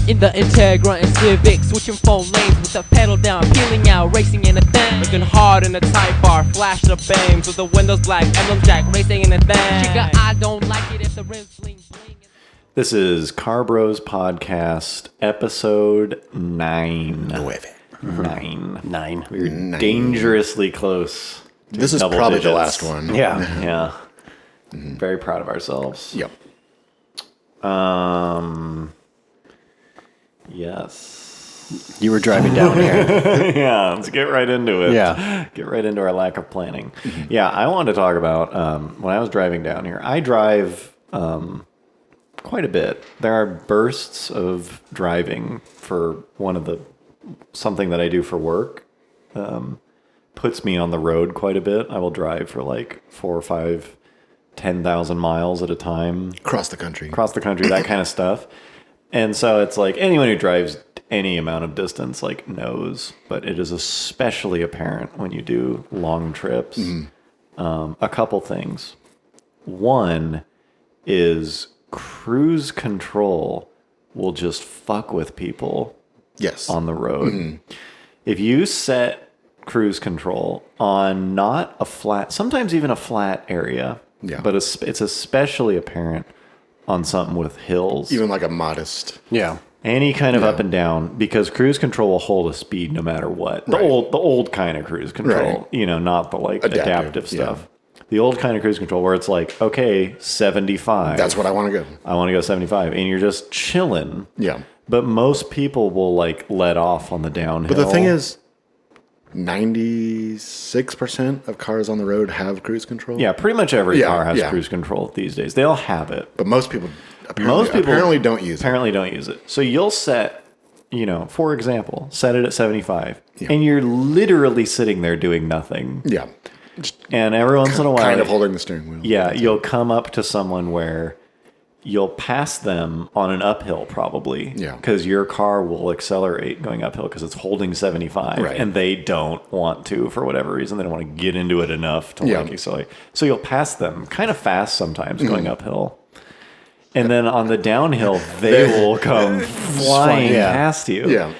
In the Integra and Civic, switching 4 lanes with the pedal down, peeling out, racing in a thing. Looking hard in the Type R, flash the bangs with the windows black, emblem jack, racing in a thing. Chica, I don't like it if the rims bling bling. This is Car Bros Podcast, episode 9. 9. We're dangerously close. This is double probably digits. the last one. Yeah. Very proud of ourselves. Yep. Yes. You were driving down here. Yeah, let's get right into it. Yeah. Get right into our lack of planning. Yeah, I wanted to talk about when I was driving down here. I drive quite a bit. There are bursts of driving for something that I do for work. Puts me on the road quite a bit. I will drive for like 4 or 5, 10,000 miles at a time. Across the country, that kind of stuff. And so it's like anyone who drives any amount of distance like knows, but it is especially apparent when you do long trips. A couple things. One is cruise control will just fuck with people yes, on the road. If you set cruise control on not a flat, sometimes even a flat area, but it's especially apparent on something with hills. even like a modest. Yeah. Any kind of up and down, because cruise control will hold a speed no matter what. The old kind of cruise control, not the like adaptive stuff. The old kind of cruise control where it's like, okay, 75. That's what I want to go. I want to go 75, and you're just chilling. Yeah, But most people will like let off on the downhill. but the thing is, 96% of cars on the road have cruise control. yeah, pretty much every car has yeah. cruise control these days. They all have it. But most people apparently don't use it. Apparently don't use it. So you'll set, for example, set it at 75, and you're literally sitting there doing nothing. Yeah, just And every once in a while, kind of holding the steering wheel. yeah, you'll come up to someone where you'll pass them on an uphill probably. Yeah. Because your car will accelerate going uphill because it's holding 75, Right. and they don't want to for whatever reason. They don't want to get into it enough to Yeah. like accelerate. So you'll pass them kind of fast sometimes going uphill. And then on the downhill, they will come flying past you. Yeah.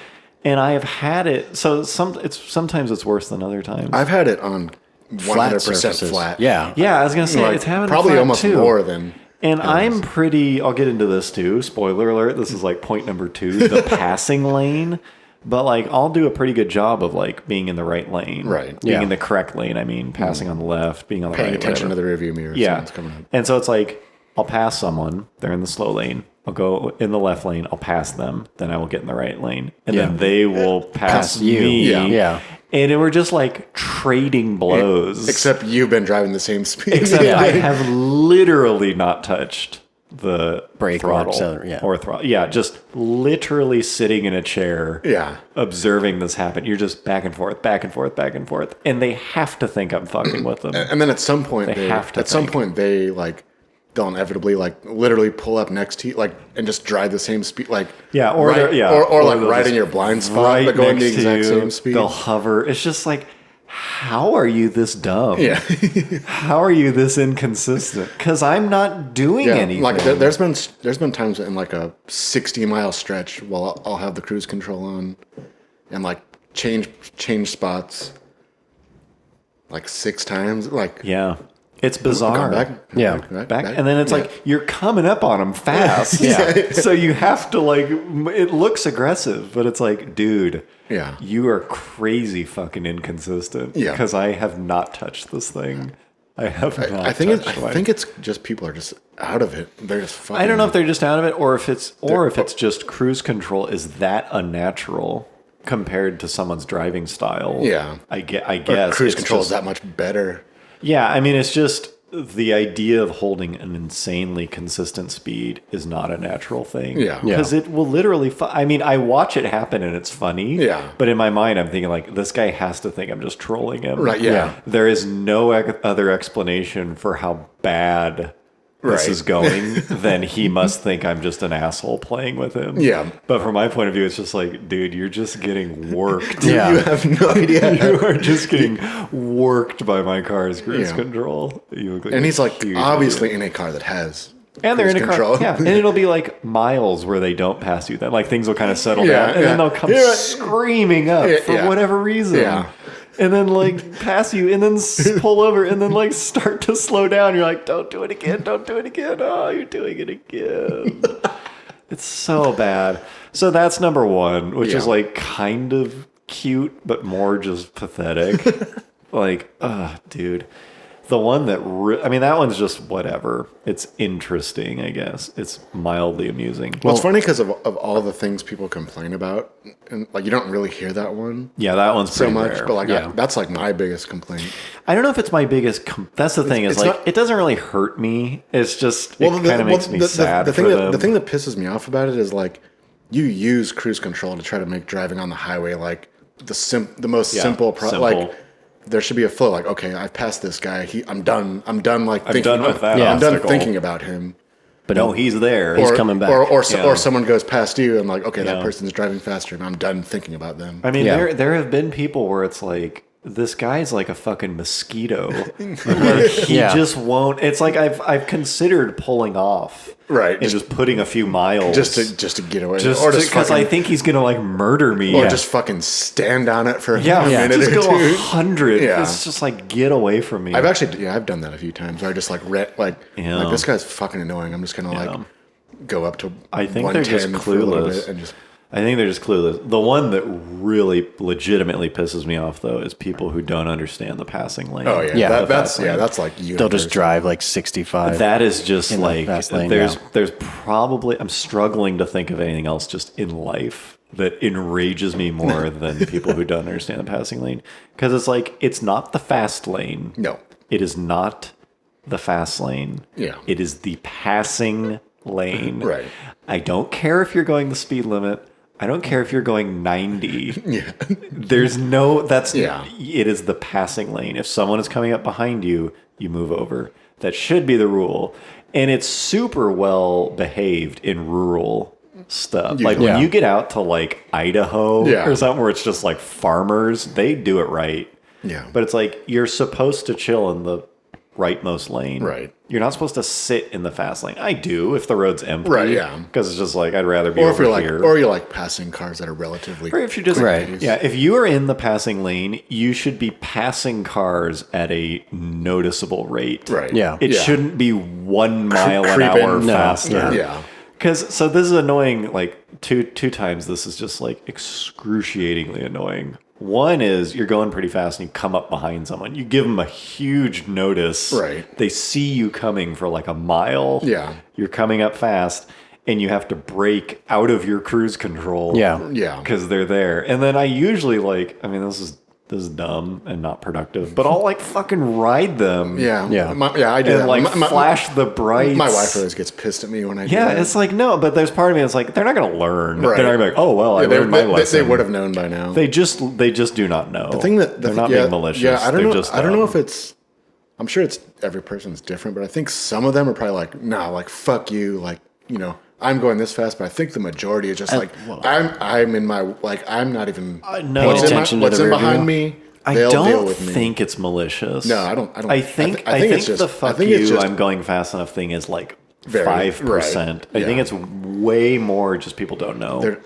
And I have had it. So sometimes it's worse than other times. I've had it on 100% surfaces. flat. Yeah. Yeah, I was gonna say Like, it's happening probably flat almost too. more than. And I'm pretty. I'll get into this too. Spoiler alert. This is like point number 2, the passing lane. But like, I'll do a pretty good job of like being in the right lane, Right. Being Yeah. in the correct lane. I mean, passing on the left, being on the Paying right. attention whatever. to the rearview mirror. If Yeah. someone's coming up. And so it's like, I'll pass someone. They're in the slow lane. I'll go in the left lane. I'll pass them. Then I will get in the right lane, and then they will pass you. me. Yeah. And we're just like trading blows. Except you've been driving the same speed. Except I have literally not touched the Brake or throttle accelerate, or throttle. Yeah, just literally sitting in a chair, observing this happen. You're just back and forth, back and forth, back and forth, and they have to think I'm fucking with them. And then at some point, They have to some think. point they like they'll inevitably like literally pull up next to you like and just drive the same speed like Yeah, or right, they're- yeah, or like they'll right just in your blind spot, right but going the next to exact you, same speed. They'll hover. It's just like, how are you this dumb? Yeah, How are you this inconsistent? Because I'm not doing anything. Like there's been times in like a 60-mile stretch while I'll have the cruise control on and like change spots like 6 times. Like yeah. It's bizarre. back, Yeah. Back, and then it's like you're coming up on them fast. Yeah. So you have to like. It looks aggressive, but it's like, dude. Yeah. You are crazy fucking inconsistent. Yeah. Because I have not touched this thing. I have not. I think it's just people are just out of it. They're just fucking. I don't know if they're just out of it, or if it's just cruise control is that unnatural compared to someone's driving style. Yeah. I Or guess cruise it's control just- is that much better. Yeah, I mean, it's just the idea of holding an insanely consistent speed is not a natural thing. Yeah. Because it will literally... I mean, I watch it happen and it's funny. Yeah. But in my mind, I'm thinking, like, this guy has to think I'm just trolling him. Right, yeah. There is no other explanation for how bad this Right. is going, then he must think I'm just an asshole playing with him. Yeah. But from my point of view, it's just like, dude, you're just getting worked. Yeah. You have no idea. You are just getting worked by my car's cruise Yeah. control. You look like And a he's like huge obviously idiot. in a car that has And they're in a cruise car. control. Yeah. And it'll be like miles where they don't pass you. Then like things will kind of settle down. And then they'll come screaming up for whatever reason. Yeah. And then like pass you and then pull over and then like start to slow down. You're like, don't do it again. Don't do it again. Oh, you're doing it again. It's so bad. So that's number one, which is like kind of cute, but more just pathetic. Like, dude. The one that, I mean, that one's just whatever. It's interesting, I guess. It's mildly amusing. Well, it's funny because of all the things people complain about, and like you don't really hear that one. Yeah, that one's so pretty much, rare. but like that's like my biggest complaint. I don't know if it's my biggest. That's the thing is it's like not, it doesn't really hurt me. It's just it kind of makes me sad. The for thing that pisses me off about it is like you use cruise control to try to make driving on the highway like the most simple. Like there should be a flow. Like okay, I've passed this guy. I'm done. I'm done. Like I'm done with that. I'm done obstacle. thinking about him. But no, he's there. He's coming back. Or someone goes past you and like, okay, that person's driving faster, and I'm done thinking about them. I mean, there have been people where it's like, this guy's like a fucking mosquito. Like, he just won't. It's like I've considered pulling off, right, and just putting a few miles just to get away, just because I think he's gonna like murder me, or just fucking stand on it for a minute just or go two. 100. It's just like get away from me. I've done that a few times. Where I just like this guy's fucking annoying. I'm just gonna like go up to. I think they're just clueless and just. I think they're just clueless. The one that really legitimately pisses me off, though, is people who don't understand the passing lane. Oh yeah, that's like they'll just drive like 65. That is just like lane, there's probably I'm struggling to think of anything else just in life that enrages me more than people who don't understand the passing lane, because it's like it's not the fast lane. No, it is not the fast lane. Yeah, it is the passing lane. Right. I don't care if you're going the speed limit. I don't care if you're going 90. Yeah. There's no, it is the passing lane. If someone is coming up behind you, you move over. That should be the rule. And it's super well behaved in rural stuff. Like when you get out to like Idaho or something where it's just like farmers, they do it right. Yeah. But it's like you're supposed to chill in the rightmost lane. Right. You're not supposed to sit in the fast lane. I do if the road's empty. Right, yeah. Because it's just like I'd rather be or over if you're here. like, or you're like passing cars that are relatively. Or if you're just Right. Yeah, if you are in the passing lane, you should be passing cars at a noticeable rate. Right. Yeah. It shouldn't be 1 mile an hour faster. Yeah. Because so this is annoying. Like two times, this is just like excruciatingly annoying. One is you're going pretty fast and you come up behind someone. You give them a huge notice. Right. They see you coming for like a mile. Yeah. You're coming up fast and you have to brake out of your cruise control. Yeah. Yeah. Because they're there. And then I usually like, I mean, this is dumb and not productive, but I'll like fucking ride them. Yeah. Yeah. I do And that. like flash the brights. My wife always gets pissed at me when I do that. It's like, no, but there's part of me that's like, they're not going to learn. Right. They're not going to be like, oh, well, I learned my lesson. They would have known by now. They just do not know. The thing that they're not being malicious. Yeah, I don't They're know. just I don't know dumb. if it's. I'm sure it's every person's different, but I think some of them are probably like, nah, like fuck you, like I'm going this fast. But I think the majority is just like, I'm in my like I'm not even no. what's in behind me. I They'll deal don't with me. think it's malicious. No, I don't. I think it's just, the fuck I think it's you, just I'm going fast enough thing is like very, 5%. right. I think it's way more just people don't know.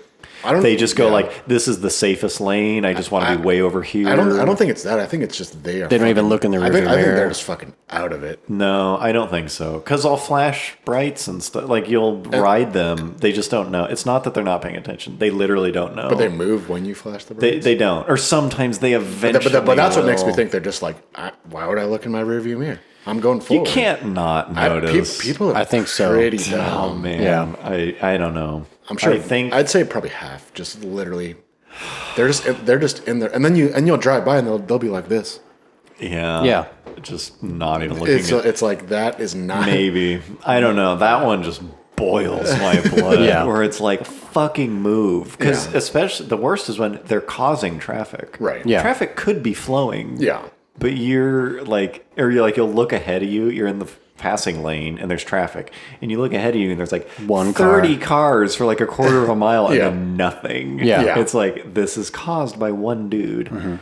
They just go like, this is the safest lane. I just want to be way over here. I don't think it's that. I think it's just they don't even look in the rearview mirror. I think they're just fucking out of it. No, I don't think so. Because I'll flash brights and stuff. Like you'll ride them. They just don't know. It's not that they're not paying attention. They literally don't know. But they move when you flash the brights. They don't. Or sometimes they eventually But that's what will. makes me think they're just like, why would I look in my rearview mirror? I'm going forward. You can't not notice. People are I think so. pretty Oh dumb. man, Yeah. I don't know. I'm sure. I'd say probably half. Just literally, they're just in there, and then you'll drive by and they'll be like this. Yeah. Just not even looking. It's like that is not Maybe I don't know. That one just boils my blood. Where it's like fucking move, because especially the worst is when they're causing traffic. Right. Yeah. Traffic could be flowing. Yeah. But you'll look ahead of you. You're in the passing lane and there's traffic, and you look ahead of you and there's like 30 cars for like a quarter of a mile and then nothing. Yeah. It's like this is caused by one dude.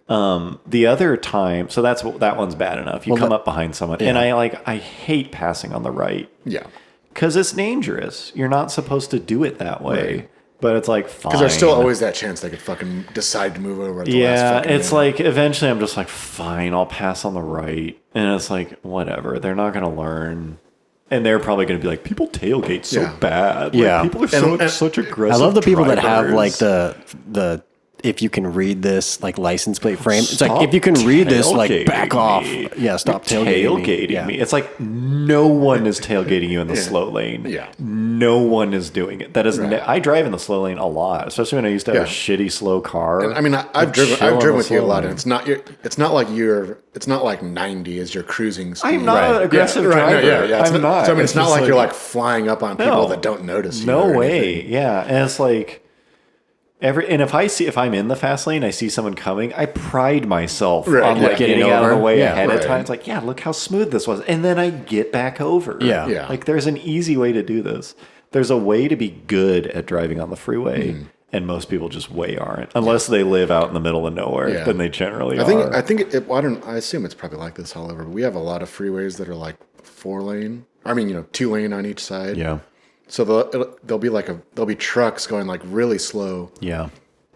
The other time, so that one's bad enough. You come up behind someone, and I hate passing on the right. Yeah. because it's dangerous. You're not supposed to do it that way. Right. But it's like, fine. Because there's still always that chance they could fucking decide to move over at the last fucking it's minute. like, eventually I'm just like, fine, I'll pass on the right. And it's like, whatever. They're not going to learn. And they're probably going to be like, people tailgate so bad. Yeah. Like, people are such aggressive I love the people that have drivers. like the if you can read this like license plate frame. It's Stop like if you can read this, like back tailgating off. me. Yeah, stop You're tailgating tailgating me. It's like no one is tailgating you in the slow lane. Yeah. No one is doing it. That is. Right. I drive in the slow lane a lot, especially when I used to have a shitty slow car. And I mean, I've driven with you a lot, and it's not like 90 as your cruising speed. I'm not an aggressive Right, driver. no, yeah. I'm not. So I mean, it's not just like you're like flying up on people that don't notice you. No or way. anything. Yeah, and it's like if I'm in the fast lane, I see someone coming, I pride myself on like getting out of the way ahead of time. It's like, yeah, look how smooth this was, and then I get back over. Yeah. Like there's an easy way to do this. There's a way to be good at driving on the freeway. And most people just way aren't, unless they live out in the middle of nowhere. Yeah. Then they generally I are. think I assume it's probably like this all over. But we have a lot of freeways that are like 4-lane. I mean, 2-lane on each side. Yeah. So there'll be trucks going like really slow. Yeah.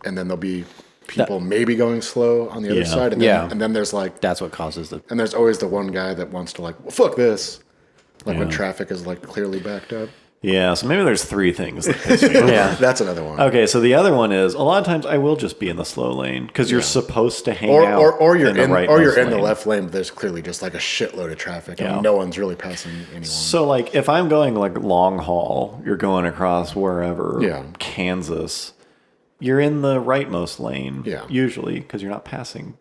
And then there'll be people maybe going slow on the other side. And then there's like That's what causes the. and there's always the one guy that wants to like, well, fuck this. Like when traffic is like clearly backed up. Yeah. So maybe there's three things that piss me off. Yeah. That's another one. Okay, so the other one is a lot of times I will just be in the slow lane because you're supposed to hang out Or you're in the right in the lane. left lane, but there's clearly just like a shitload of traffic Yeah. and no one's really passing anyone. So like if I'm going like long haul, you're going across wherever, Kansas, you're in the rightmost lane, usually because you're not passing.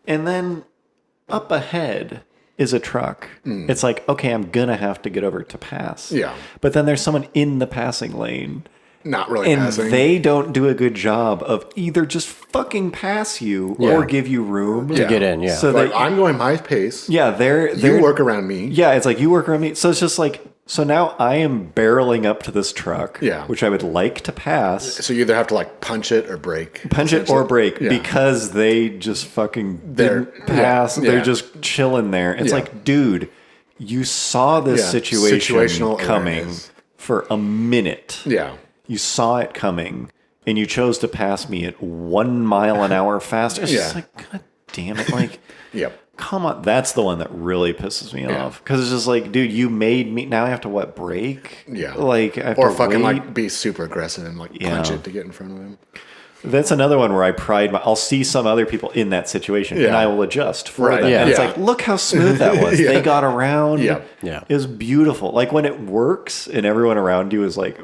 And then up ahead is a truck. It's like, okay, I'm gonna have to get over to pass. Yeah. But then there's someone in the passing lane. Not really And passing. they don't do a good job of either just fucking pass you or give you room To get in, yeah. So like, they, I'm going my pace. yeah, they're You work around me. Yeah, it's like you work around me. So it's just like, so now I am barreling up to this truck, which I would like to pass. So you either have to like punch it or brake. Punch it or brake Yeah. because they just fucking didn't pass. yeah. They're just chilling there. It's like, dude, you saw this situation Situational coming awareness. for a minute. Yeah. You saw it coming, and you chose to pass me at 1 mile an hour faster. It's just like, God damn it. Like, Yep. come on. That's the one that really pisses me off. Because it's just like, dude, you made me. Now I have to, brake? Yeah. Like, I have Or to fucking wait? like be super aggressive and like punch it to get in front of him. That's another one where I pride I'll see some other people in that situation and I will adjust for them. yeah. And it's Yeah. like, look how smooth that was. They got around. Yeah. Yeah. It was beautiful. Like when it works and everyone around you is like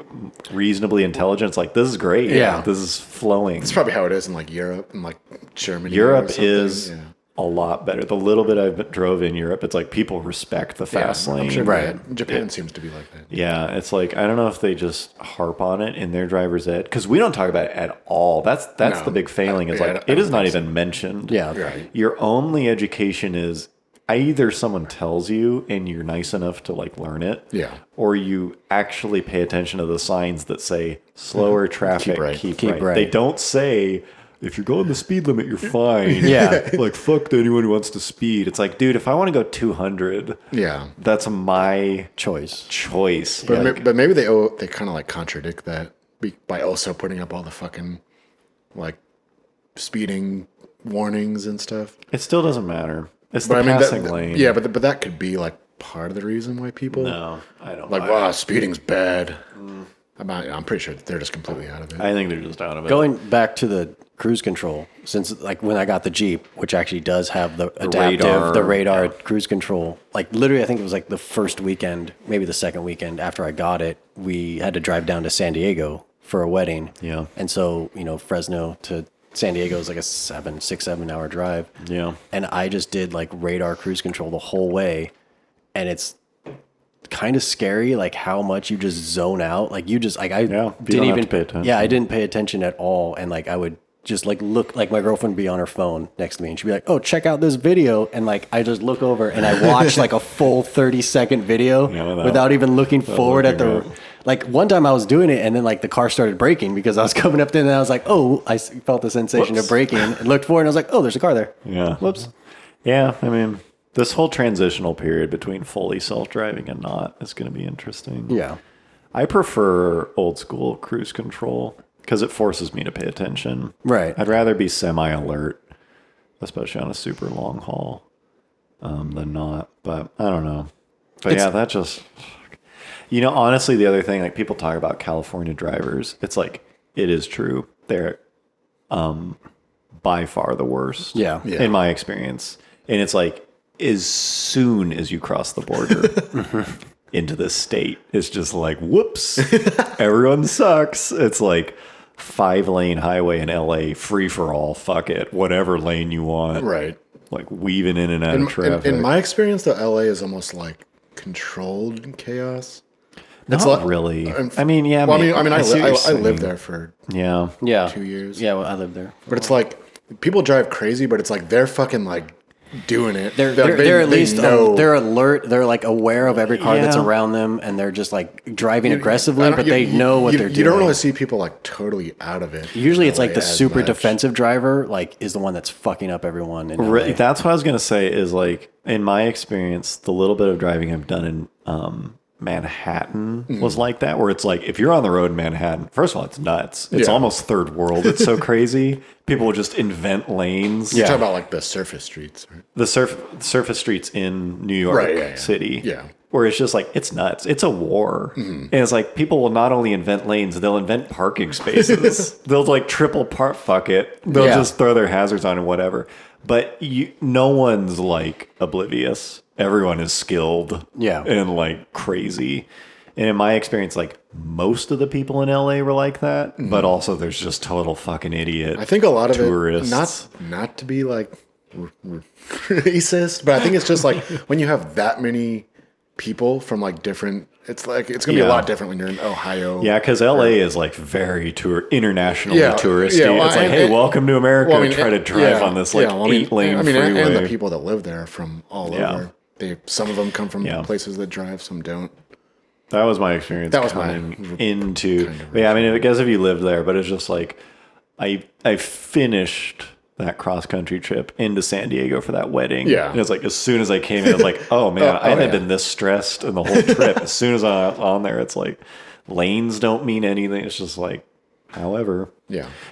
reasonably intelligent, it's like, this is great. Yeah. This is flowing. It's probably how it is in like Europe and like Germany. or Europe something. is Yeah. a lot better. The little bit I drove in Europe, it's like people respect the fast lane. I'm sure Right. Japan seems to be like that. Yeah, it's like, I don't know if they just harp on it in their driver's ed because we don't talk about it at all. That's No. the big failing. Is I like don't it is not think so. even mentioned. Yeah. Right. Your only education is either someone tells you and you're nice enough to like learn it. Yeah. Or you actually pay attention to the signs that say slower traffic, keep right. They don't say, if you're going the speed limit, you're fine. Yeah. Like, fuck anyone who wants to speed. It's like, dude, if I want to go 200, Yeah. that's my Choice. choice. But, Like, but maybe they kind of like contradict that by also putting up all the fucking like speeding warnings and stuff. it still doesn't matter. It's But the I mean, passing lane. yeah, but that could be like part of the reason why people No, I don't. like, wow, speeding's bad. I'm pretty sure they're just completely out of it. I think they're just out of it. Going back to the cruise control, since like when I got the Jeep, which actually does have the adaptive, radar cruise control, like literally, I think it was like the first weekend, maybe the second weekend after I got it, we had to drive down to San Diego for a wedding. Yeah. And so, Fresno to San Diego is like a 6-7 hour drive. Yeah. And I just did like radar cruise control the whole way. And it's kind of scary, like how much you just zone out. Like you just, like I don't didn't have even to pay attention. Yeah, I didn't pay attention at all. And like I would just like look, like my girlfriend would be on her phone next to me and she'd be like, oh, check out this video. And like I just look over and I watch like a full 30-second video without even looking forward at the. Like one time I was doing it and then like the car started braking because I was coming up there and I was like, oh, I felt the sensation of braking and looked forward and I was like, oh, there's a car there. Yeah. Whoops. Yeah. I mean, This whole transitional period between fully self-driving and not is going to be interesting. Yeah. I prefer old school cruise control because it forces me to pay attention. Right. I'd rather be semi-alert, especially on a super long haul, than not. But I don't know. But yeah, that just... honestly, the other thing, like people talk about California drivers, it's like, it is true. They're by far the worst. Yeah. In my experience. And it's like, as soon as you cross the border into this state, it's just like, whoops, everyone sucks. It's like 5-lane highway in LA, free for all, fuck it, whatever lane you want. Right. Like weaving in and out of traffic. In my experience, though, LA is almost like controlled chaos. Not like, really. I mean, yeah. Well, I see what you're lived saying. there for Yeah. 2 years. Yeah, well, I lived there. But it's like people drive crazy, but it's like they're fucking like doing it. They're at least know. they're alert. They're like aware of every car that's Yeah. around them, and they're just like driving aggressively, but they know what they're doing. You don't really see people like totally out of it. Usually, it's like the as super much. defensive driver, like is the one that's fucking up everyone. In LA. That's what I was gonna say. Is like in my experience, the little bit of driving I've done in Manhattan was like that, where it's like if you're on the road in Manhattan, first of all, it's nuts. It's almost third world. It's so crazy. People will just invent lanes. You talk about like the surface streets, right? The surface streets in New York City. Yeah. Where it's just like, it's nuts. It's a war. And it's like, people will not only invent lanes, they'll invent parking spaces. They'll like triple park, fuck it. They'll just throw their hazards on and whatever. But no one's like oblivious. Everyone is skilled. And like crazy. And in my experience, like most of the people in LA were like that, but also there's just total fucking idiot. I think a lot of tourists. it, not to be like racist, but I think it's just like when you have that many people from like different, it's like it's gonna be a lot different when you're in Ohio. Yeah, because LA is like very internationally touristy. well, it's like, hey, welcome to America. Well, I mean, try to drive on this like 8-lane freeway. And the people that live there are from all over. Some of them come from places that drive, some don't. That was my experience. That was coming into. Yeah, I mean, I guess if you lived there, but it's just like I finished that cross country trip into San Diego for that wedding. Yeah, and it's like as soon as I came in, I was like, oh man, I haven't been this stressed in the whole trip. As soon as I was on there, it's like lanes don't mean anything. It's just like, however,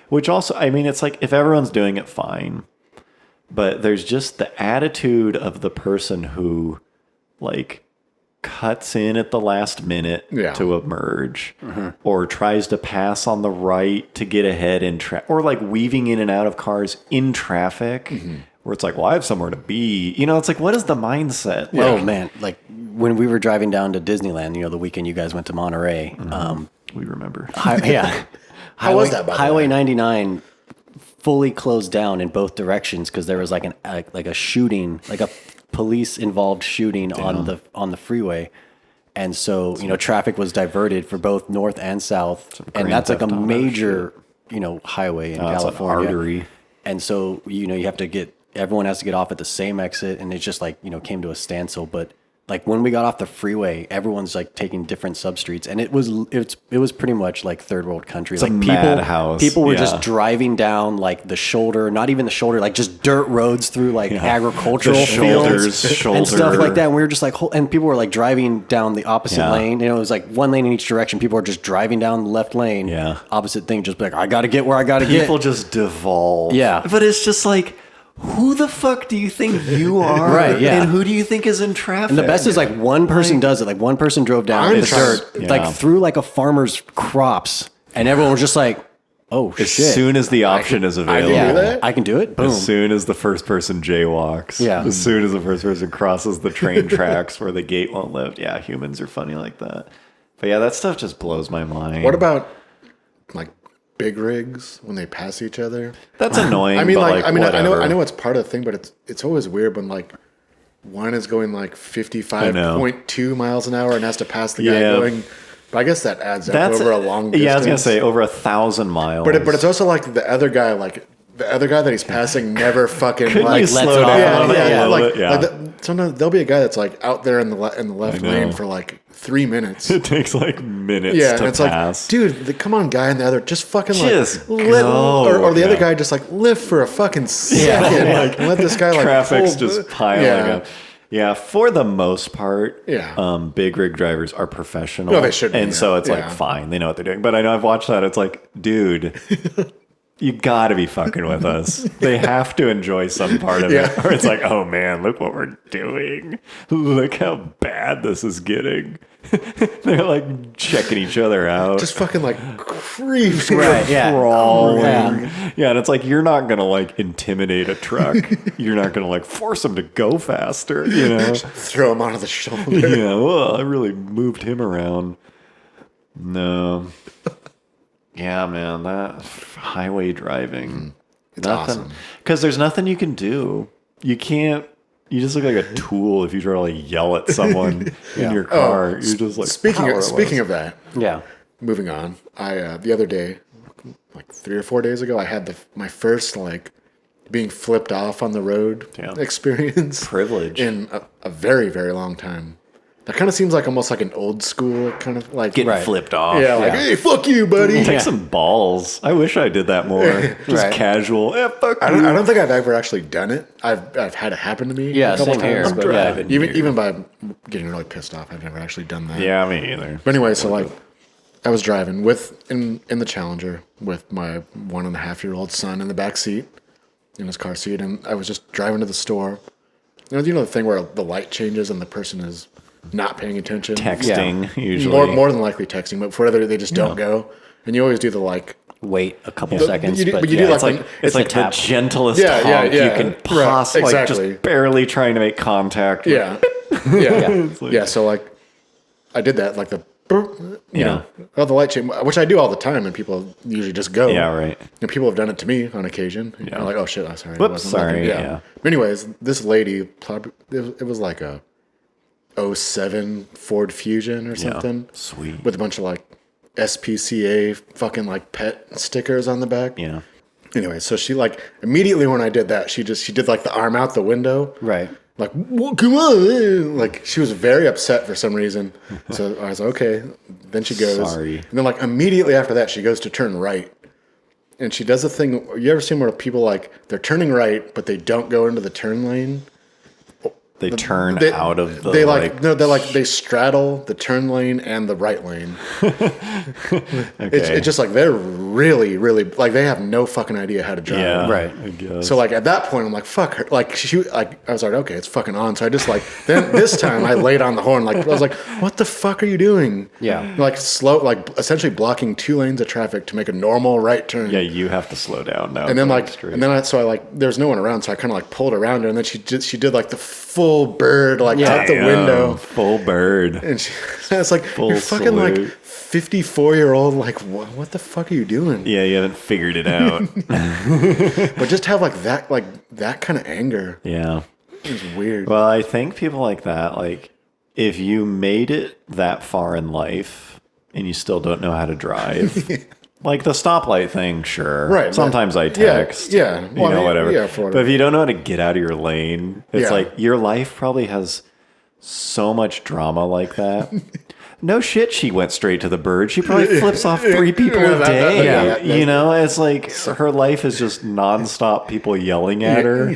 Which also, I mean, it's like if everyone's doing it, fine. But there's just the attitude of the person who, like, cuts in at the last minute to emerge, or tries to pass on the right to get ahead in or like weaving in and out of cars in traffic, where it's like, well, I have somewhere to be. It's like, what is the mindset? Oh man, like when we were driving down to Disneyland, the weekend you guys went to Monterey. We remember. How was that? By Highway 99 fully closed down in both directions because there was like a shooting, like a police involved shooting on the freeway, and so traffic was diverted for both north and south, and that's like a major highway in California. It's an artery. And so you have to everyone has to get off at the same exit, and it just like came to a standstill. But like when we got off the freeway, everyone's like taking different substreets, and it was pretty much like third world country. It's like a madhouse. People were just driving down like the shoulder, not even the shoulder, like just dirt roads through like agricultural fields and stuff like that. And we were just like, and people were like driving down the opposite lane. It was like one lane in each direction. People were just driving down the left lane. Opposite thing, just like I got to get where I got to get. People just devolve. Yeah, but it's just like, who the fuck do you think you are? Right, yeah. And who do you think is in traffic? And the best is like one person does it. Like one person drove down the dirt, like through like a farmer's crops, and everyone was just like, "Oh shit!" As soon as the option is available, I can do it. Boom. As soon as the first person jaywalks, as soon as the first person crosses the train tracks where the gate won't lift, humans are funny like that. But that stuff just blows my mind. What about like big rigs when they pass each other? That's annoying. I mean, but I know it's part of the thing, but it's always weird when like one is going like 55.2 miles an hour and has to pass the guy going. But I guess that adds up over a long distance. Yeah, I was gonna say over 1,000 miles. But it's also like the other guy that he's passing never fucking like slow down. Sometimes there'll be a guy that's like out there in the left lane for like 3 minutes. It takes like minutes to it's pass. Like, dude, come on, guy, and the other just fucking just like or the other guy just like lift for a fucking second, and let this guy like traffic's just piling up. Yeah, for the most part, Yeah. big rig drivers are professional. No, they should be, and yeah. so it's like Yeah. fine, they know what they're doing. But I know I've watched that. It's like, dude, you got to be fucking with us. They have to enjoy some part of it, or it's like, oh man, look what we're doing. Look how bad this is getting. They're like checking each other out. Just fucking like creeping. Right, yeah. Crawling. Yeah. Yeah, and it's like you're not gonna like intimidate a truck. You're not gonna like force them to go faster. You know? Throw him onto the shoulder. Yeah. Well, I really moved him around. No. Yeah, man, that highway driving. It's nothing. awesome. Because there's nothing you can do. You can't. You just look like a tool if you try to like yell at someone in your car. You're just like Speaking of that, Yeah. moving on. I the other day, like 3 or 4 days ago, I had my first like being flipped off on the road experience. Privilege. In a very, very long time. That kind of seems like almost like an old school kind of like Getting flipped off. Yeah, like hey, fuck you, buddy. Take some balls. I wish I did that more. Just Right. casual. Fuck I you. don't think I've ever actually done it. I've had it happen to me. Yeah, a couple same here. times, I'm but driving even by getting really pissed off, I've never actually done that. Yeah, me either. But anyway, so like, I was driving in the Challenger with my 1.5-year-old son in the back seat, in his car seat, and I was just driving to the store. You know the thing where the light changes and the person is not paying attention. Texting usually. More than likely texting, but for whether they just don't go, and you always do the like. Wait a couple seconds. you do- but but you yeah, do It's like it's like the tap. gentlest Yeah, yeah, honk yeah. you can Right, possibly exactly. just barely trying to make contact. Yeah, yeah, like- yeah. So like, I did that like the. You Yeah. know, the light change, which I do all the time, and people usually just go. Yeah, right. And people have done it to me on occasion. And Yeah. I'm like, oh shit, I'm sorry. Whoops, sorry, looking. yeah. But anyways, this lady, probably, it was like a '07 Ford Fusion or something. Sweet. With a bunch of like SPCA fucking like pet stickers on the back. Yeah. Anyway, so she like immediately when I did that, she did like the arm out the window. Right. Like, well, come on. Like, she was very upset for some reason. So I was like, okay. Then she goes. Sorry. And then, like, immediately after that, she goes to turn right. And she does a thing. You ever seen where people, like, they're turning right, but they don't go into the turn lane? They turn They, out of the They, like, no, they're like, they straddle the turn lane and the right lane. It's just like, they're really, really, like, they have no fucking idea how to drive. yeah, Right. I guess. So like at that point, I'm like, fuck her. Like I was like, okay, it's fucking on. So I just like, then this time I laid on the horn. Like I was like, what the fuck are you doing? Yeah. Like slow, like essentially blocking 2 lanes of traffic to make a normal right turn. yeah, you have to slow down now. And then going like, straight. and then so I like, there's no one around. So I kind of like pulled around her, and then she did like the full bird, like out the Damn, window. full bird. And it's like, you're fucking salute. like 54-year-old. Like, what the fuck are you doing? Yeah, you haven't figured it out. But just have like that kind of anger Yeah. is weird. Well, I think people like that, like, if you made it that far in life and you still don't know how to drive, like the stoplight thing, sure. Right, Sometimes I yeah, text. yeah. You Well, I know, mean, whatever. yeah, for whatever. But if you don't know how to get out of your lane, it's Yeah. like your life probably has so much drama like that. No shit, she went straight to the bird. She probably flips off 3 people a day. yeah, You know, it's like her life is just nonstop people yelling at her.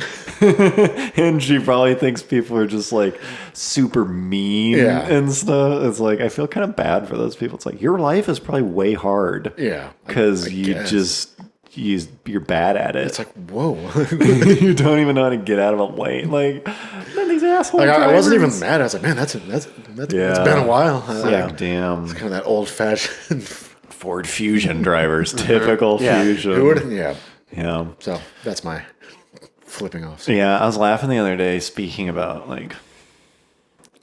And she probably thinks people are just like super mean Yeah. and stuff. It's like, I feel kind of bad for those people. It's like, your life is probably way hard. Yeah, I Because you guess. just, you're bad at it. It's like, whoa. You don't even know how to get out of a lane. Like, man, these assholes. Like, I wasn't even drivers. mad. I was like, man, that's it's Yeah. been a while. Like, damn. Kind of that old fashioned. Ford Fusion drivers. Typical Yeah. Fusion. Who would? Yeah. Yeah. So that's my flipping off. Yeah, I was laughing the other day speaking about like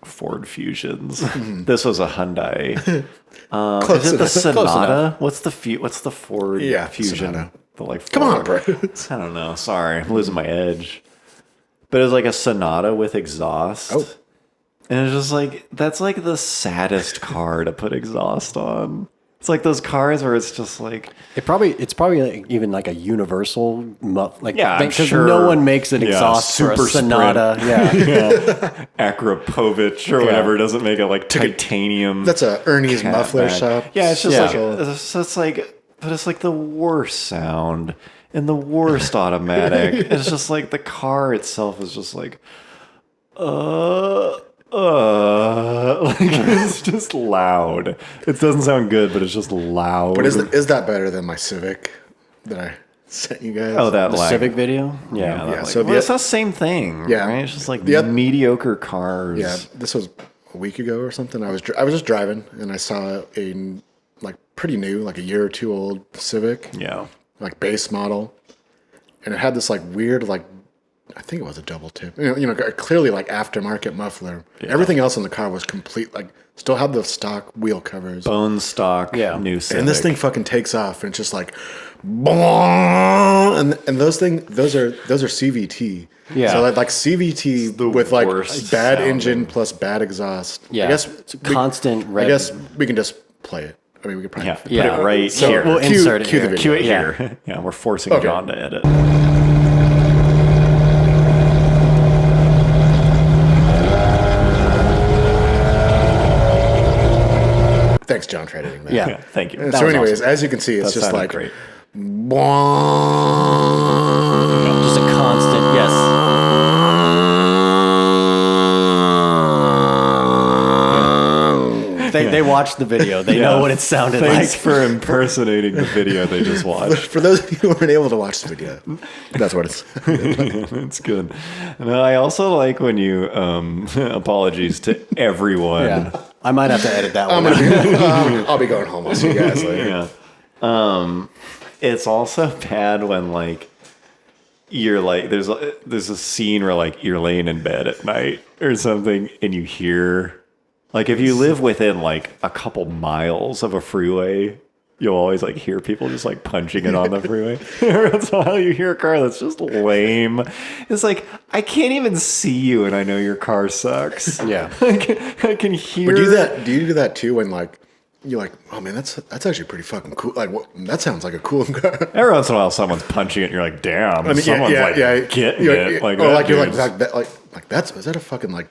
Ford Fusions. This was a Hyundai. Is it the Sonata? What's the Ford Yeah, Fusion? Sonata. The like Come on, Ford- bro. I don't know. Sorry, I'm losing my edge. But it was like a Sonata with exhaust. Oh. And it's just like, that's like the saddest car to put exhaust on. It's like those cars where it's just like, It's probably like even like a universal like Yeah, I'm because sure. no one makes an Yeah, exhaust for a Super Sonata. Yeah. Akrapovich or whatever doesn't make it like titanium. That's a Ernie's cat muffler back. shop. Yeah, it's just Yeah. like, so it's like, but it's like the worst sound and the worst automatic. It's just like the car itself is just like, like it's just loud. It doesn't sound good, but it's just loud. But is that better than my Civic that I sent you guys? Oh, that The lag. Civic video? Yeah, Yeah, so so it's the same thing. Yeah. Right? It's just like The mediocre cars. Yeah, this was a week ago or something. I was just driving and I saw a like pretty new, like a year or two old Civic, Yeah. like base model, and it had this like weird like I think it was a double tip. You know, clearly like aftermarket muffler. Yeah. Everything else in the car was complete, like still had the stock wheel covers. Bone stock. Yeah. New Civic. And this thing fucking takes off, and it's just like, and those are CVT. Yeah. So like CVT the with like worst bad sounding. engine plus bad exhaust. Yeah. I guess It's a constant I rev. guess we can just play it. I mean, we could probably Yeah. put Yeah. Put it right So here. we'll insert it cue here. the Cue video. it here. Yeah, we're forcing Okay. John to edit. Thanks, John, for editing that. Yeah. Yeah, thank you. And That so, was anyways, awesome. as you can see, it's That just sounded like great. Just a constant, yes. They watched the video. They know what it sounded Thanks like. for impersonating the video they just watched. For those of you who weren't able to watch the video, that's what it's. It's good. And I also like when you apologies to everyone. Yeah. I might have to edit that I'm one. gonna be, I'll be going home. I'll see you guys later. Yeah. It's also bad when like you're like there's a scene where like you're laying in bed at night or something and you hear like if you live within like a couple miles of a freeway, you'll always like hear people just like punching it on the freeway. Every once in a while you hear a car that's just lame. It's like I can't even see you and I know your car sucks. Yeah. I can hear. But do you do that too when like you're like, oh man, that's actually pretty fucking cool. Like, that sounds like a cool car. Every once in a while, someone's punching it, and you're like, "Damn!" I mean, someone's getting it. Like, or that like you're dude's- like that's is that a fucking like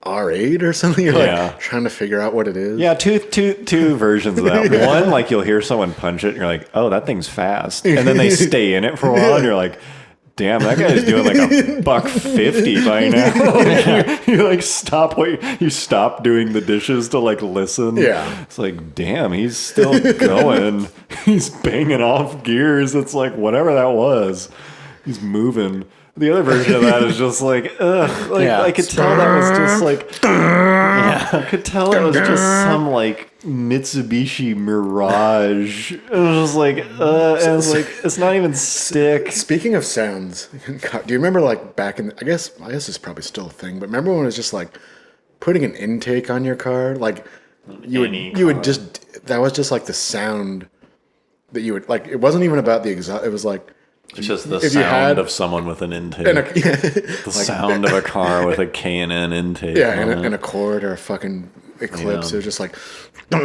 R8 or something? You're Yeah. like trying to figure out what it is. Yeah, two versions of that. One, like you'll hear someone punch it, and you're like, "Oh, that thing's fast," and then they stay in it for a while, and you're like, "Damn, that guy's doing like $1.50 by now." You like stop you stop doing the dishes to like listen. Yeah. It's like, damn, he's still going. He's banging off gears. It's like whatever that was, he's moving. The other version of that is just like, ugh. Like Yeah. I could tell that was just like, I could tell it was just some like Mitsubishi Mirage. It was just like, and it was like, it's not even stick. Speaking of sounds, do you remember like back in? I guess it's probably still a thing. But remember when it was just like putting an intake on your car, like you would just that was just like the sound that you would like. It wasn't even about the exhaust. It was like. It's just the If you sound had- of someone with an intake. And The sound of a car with a K&N intake. yeah, on and it. a Cord or a fucking Eclipse. Yeah. It was just like. Wow,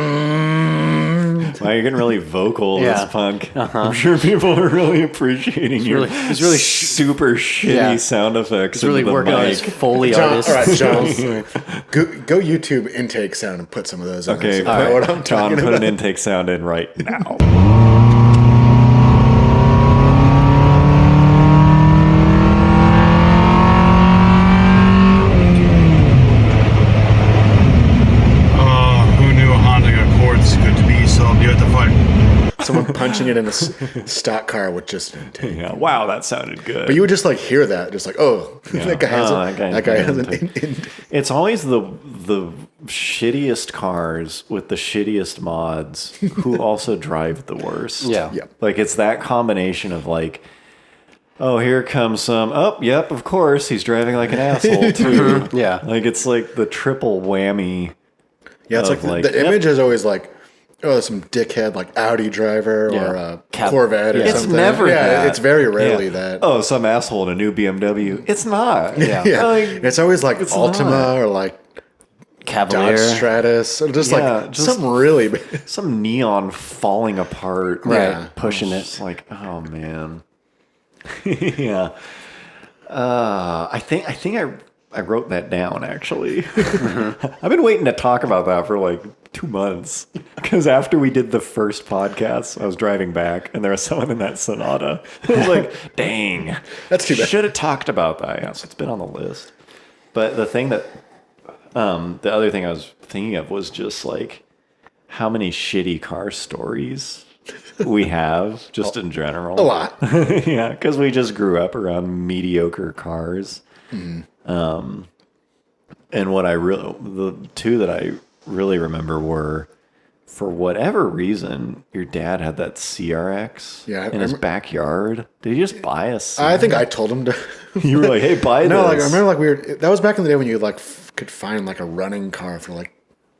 you're getting really vocal, Yeah. this punk. I'm sure people are really appreciating your it's really super shitty Yeah. sound effects. He's really into the working on mic. his Foley John, artist. all right, John. Go YouTube intake sound and put some of those in there. Okay, So you know what I'm John, talking put about. an intake sound in right now. Oh, who knew a Honda Accord's good to be so beautiful? Someone punching it in a stock car with just an intake. Yeah, wow, that sounded good. But you would just like hear that, just like, oh, that guy has that guy has an an intake. It's always the shittiest cars with the shittiest mods who also drive the worst. Yeah. Yeah. Like it's that combination of like, oh, here comes some. Oh, yep, of course he's driving like an asshole too. Yeah. Like it's like the triple whammy. Yeah, it's Of, like like, the image is always like, oh, some dickhead like Audi driver or a Corvette or It's something. never that. It's very rarely Yeah. that. Oh, some asshole in a new BMW. It's not. Yeah. Yeah, Like, it's always like it's Altima not. or like Cavalier. Dodge Stratus, or just Yeah, like just- something really big. some neon falling apart. Right. Yeah. Pushing It's it. like, oh man. Yeah. I think I wrote that down actually. I've been waiting to talk about that for like 2 months because after we did the first podcast, I was driving back and there was someone in that Sonata. I was like, dang, That's too bad. Should have talked about that. Yeah, so it's been on the list. But the thing that, the other thing I was thinking of was just like how many shitty car stories we have just in general. A lot. Yeah, because we just grew up around mediocre cars. And what the two that I really remember were, for whatever reason, your dad had that CRX in his backyard. Did he just buy a CRX? I think I told him to. You were like, hey, buy No, this. like I remember, like that was back in the day when you like could find like a running car for like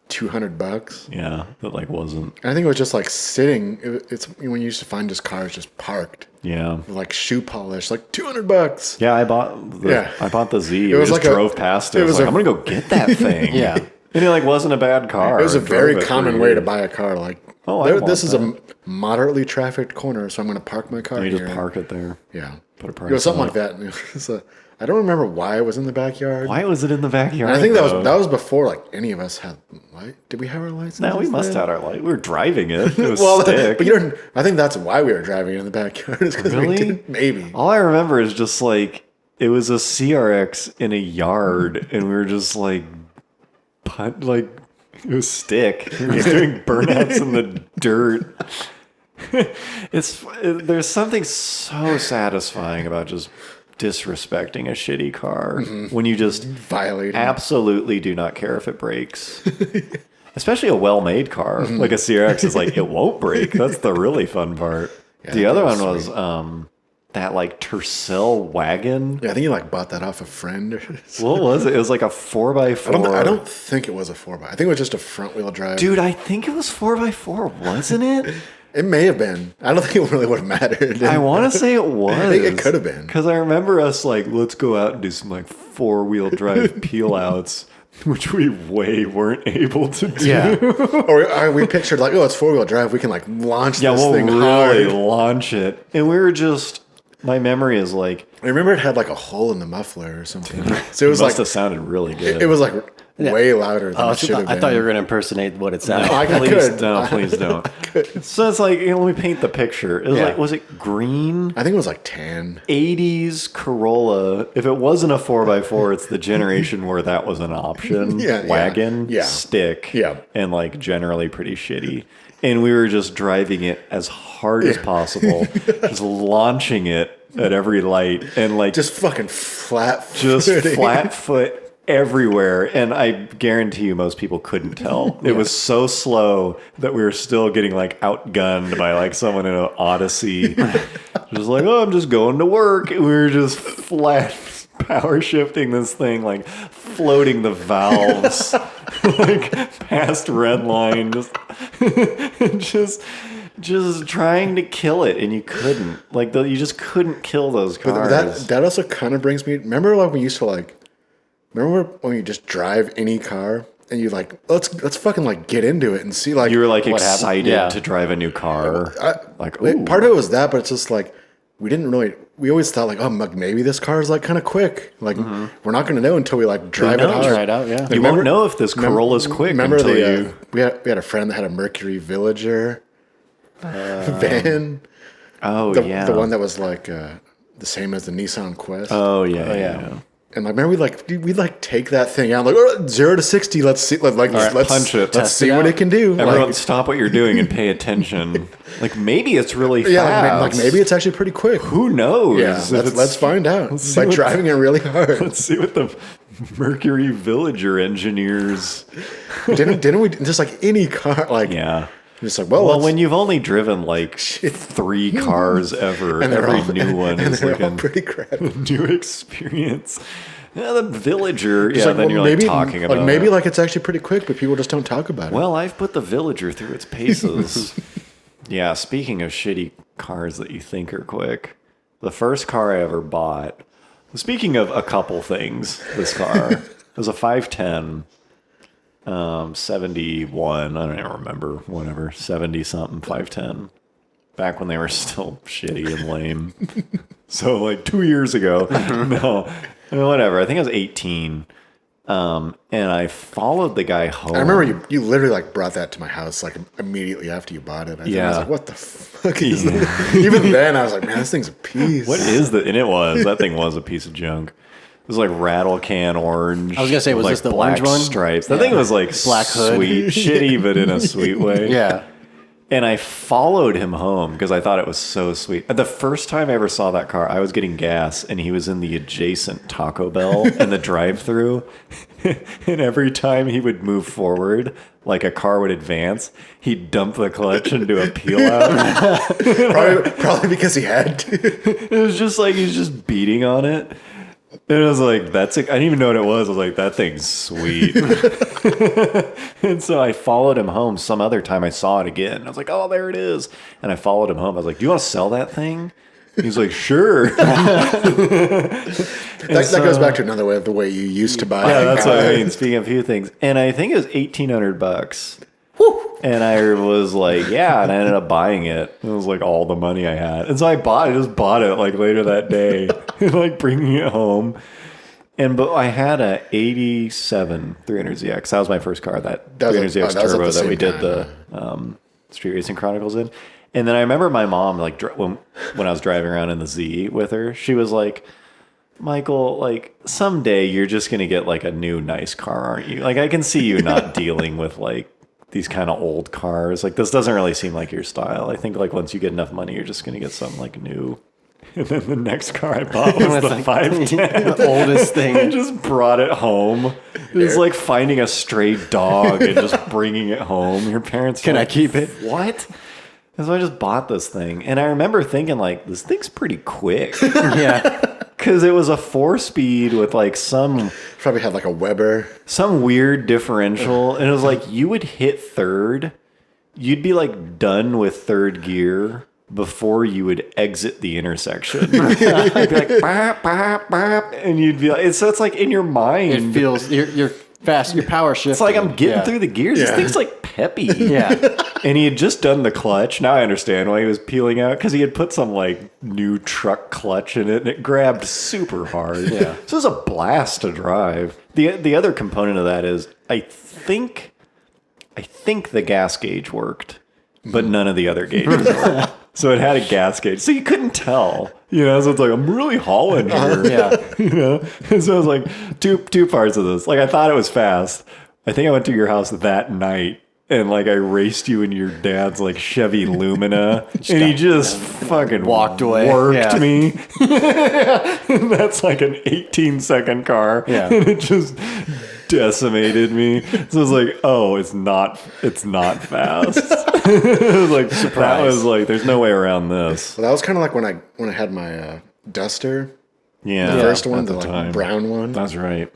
$200. Yeah, that like wasn't. And I think it was just like sitting. It's when you used to find just cars just parked. Yeah. With like shoe polish, like $200. Yeah, I bought the Z. It was we just like drove past it. I was like, I'm gonna go get that thing. Yeah. And it like wasn't a bad car. It was a very Drove it common for way to years. buy a car. Like, this is a moderately trafficked corner, so I'm going to park my car You here. just park it there. Yeah. Put a price It was something on like that. And it was I don't remember why it was in the backyard. Why was it in the backyard? And I think though? that was before like any of us had light. Did we have our license? No, we must have had our light. We were driving it. It was Well, stick. but you don't. I think that's why we were driving in the backyard. Is because Really? we didn't. Maybe. All I remember is just like it was a CRX in a yard, and we were just like, it was stick. We were doing burnouts in the dirt. There's something so satisfying about just disrespecting a shitty car when you just Violating. absolutely do not care if it breaks. Especially a well-made car like a CRX is like it won't break. That's the really fun part. Yeah, The other that one was was that like Tercel wagon. Yeah, I think you like bought that off a friend. Or something. What was it? It was like a 4x4. I don't think it was a 4x. I think it was just a front wheel drive. Dude, I think it was 4x4, wasn't it? It may have been. I don't think it really would have mattered. I want to say it was. I think it could have been. Because I remember us like, let's go out and do some like 4-wheel drive peel outs, which we weren't able to do. Yeah. Or we pictured like, oh, it's 4-wheel drive. We can like launch Yeah, this we'll thing really hard. launch it. And we were just, my memory is like, I remember it had like a hole in the muffler or something. So it was must like have sounded really good. it was like way louder than it should have been. I thought you were going to impersonate what it sounded No, like. I please could. don't, please don't. So it's like, let me paint the picture. It was Yeah. like, was it green? I think it was like tan. 80s Corolla. If it wasn't a 4x4, it's the generation where that was an option. Yeah, Wagon, yeah. stick, Yeah. and like generally pretty shitty. And we were just driving it as hard as possible, just launching it at every light, and like Just fucking flat. just footing. flat foot everywhere. And I guarantee you most people couldn't tell. It was so slow that we were still getting like outgunned by like someone in an Odyssey. Just like, oh, I'm just going to work. And we were just flat power shifting this thing, like floating the valves like past red line, just trying to kill it, and you couldn't. Like you just couldn't kill those But cars. that also kind of brings me. Remember, like we used to like. Remember when you just drive any car and you like let's fucking like get into it and see like You were like What happened? excited Yeah. to drive a new car. Like, ooh. part of it was that, but it's just like we didn't really. We always thought like, oh, like, maybe this car is like kind of quick. Like we're not going to know until we like drive it hard. Try it out, yeah. You won't know if this Corolla's quick Remember until the you. we had a friend that had a Mercury Villager van. Oh The, yeah, the one that was like the same as the Nissan Quest. Oh yeah, yeah. yeah. And like, remember we'd like take that thing out, like 0 to 60. Let's see, let's punch it. Let's Test see it what out. it can do. Everyone, Like, stop what you're doing and pay attention. Like maybe it's really yeah, fast. like maybe it's actually pretty quick. Who knows? Yeah, if let's it's- find out see by what- driving it really hard. Let's see what the Mercury Villager engineers. didn't we just like any car? Like Yeah. just like Well, let's- when you've only driven like 3 cars ever, and they're every all- new one and is they're like all a pretty crappy. new experience. Yeah, the Villager. It's Yeah, like, then well, you're maybe, like talking about like maybe it. like it's actually pretty quick, but people just don't talk about it. Well, I've put the Villager through its paces. Yeah, speaking of shitty cars that you think are quick, the first car I ever bought, speaking of a couple things, this car, it was a 510, 71, I don't even remember, whatever, 70-something 510, back when they were still shitty and lame. So like 2 years ago, no, whatever, I think I was 18. And I followed the guy home. I remember you literally like brought that to my house like immediately after you bought it. I Yeah. was like, what the fuck is this? Even then, I was like, man, this thing's a piece. What is that? And it was. That thing was a piece of junk. was like rattle can orange. I was gonna say, with, was like this the black orange one? stripes? That thing was like Black hood. sweet, shitty, but in a sweet way. Yeah. And I followed him home because I thought it was so sweet. The first time I ever saw that car, I was getting gas, and he was in the adjacent Taco Bell in the drive-thru. And every time he would move forward, like a car would advance, he'd dump the clutch and do a peel out. Probably because he had to. It was just like he's just beating on it. And I was like, I didn't even know what it was. I was like, that thing's sweet. And so I followed him home some other time. I saw it again. I was like, oh, there it is. And I followed him home. I was like, do you want to sell that thing? He's like, sure. That goes back to another way of the way you used to buy. Yeah, that's what I mean. Speaking of a few things. And I think it was $1,800. And I was like, yeah, and I ended up buying it. It was like all the money I had. And so I just bought it like later that day, like bringing it home. But I had a 87 300ZX. That was my first car, that 300ZX Turbo that we did the Street Racing Chronicles in. And then I remember my mom, like when I was driving around in the Z with her, she was like, Michael, like someday you're just going to get like a new nice car, aren't you? Like I can see you not dealing with like these kind of old cars. Like this doesn't really seem like your style. I think like once you get enough money, you're just going to get something like new. And then the next car I bought was the 510. The oldest thing. I just brought it home. It was like finding a stray dog and just bringing it home. Your parents Can I keep it? What? And so I just bought this thing. And I remember thinking like, this thing's pretty quick. Yeah. Because it was a 4-speed with like some Probably had like a Weber. some weird differential. And it was like you would hit third. You'd be like done with third gear before you would exit the intersection. You'd be like, bop, bop, bop, and you'd be like, so it's like in your mind. It feels you're fast. Your power shift. It's like I'm getting through the gears. This Yeah. thing's like peppy. Yeah. And he had just done the clutch. Now I understand why he was peeling out, because he had put some like new truck clutch in it, and it grabbed super hard. Yeah. So it was a blast to drive. The other component of that is I think the gas gauge worked, but none of the other gauges worked. So it had a gas gauge, so you couldn't tell. You know, so it's like I'm really hauling here. Yeah. You know, and so it was like two parts of this. Like I thought it was fast. I think I went to your house that night and like I raced you in your dad's like Chevy Lumina, and he just fucking walked away. worked Yeah. me. And that's like an 18-second car, Yeah. and it just decimated me. So I was like, oh, it's not fast. It was like that was like, there's no way around this. Well, that was kind of like when I had my Duster, Yeah, the first one, at the like brown one. That's right.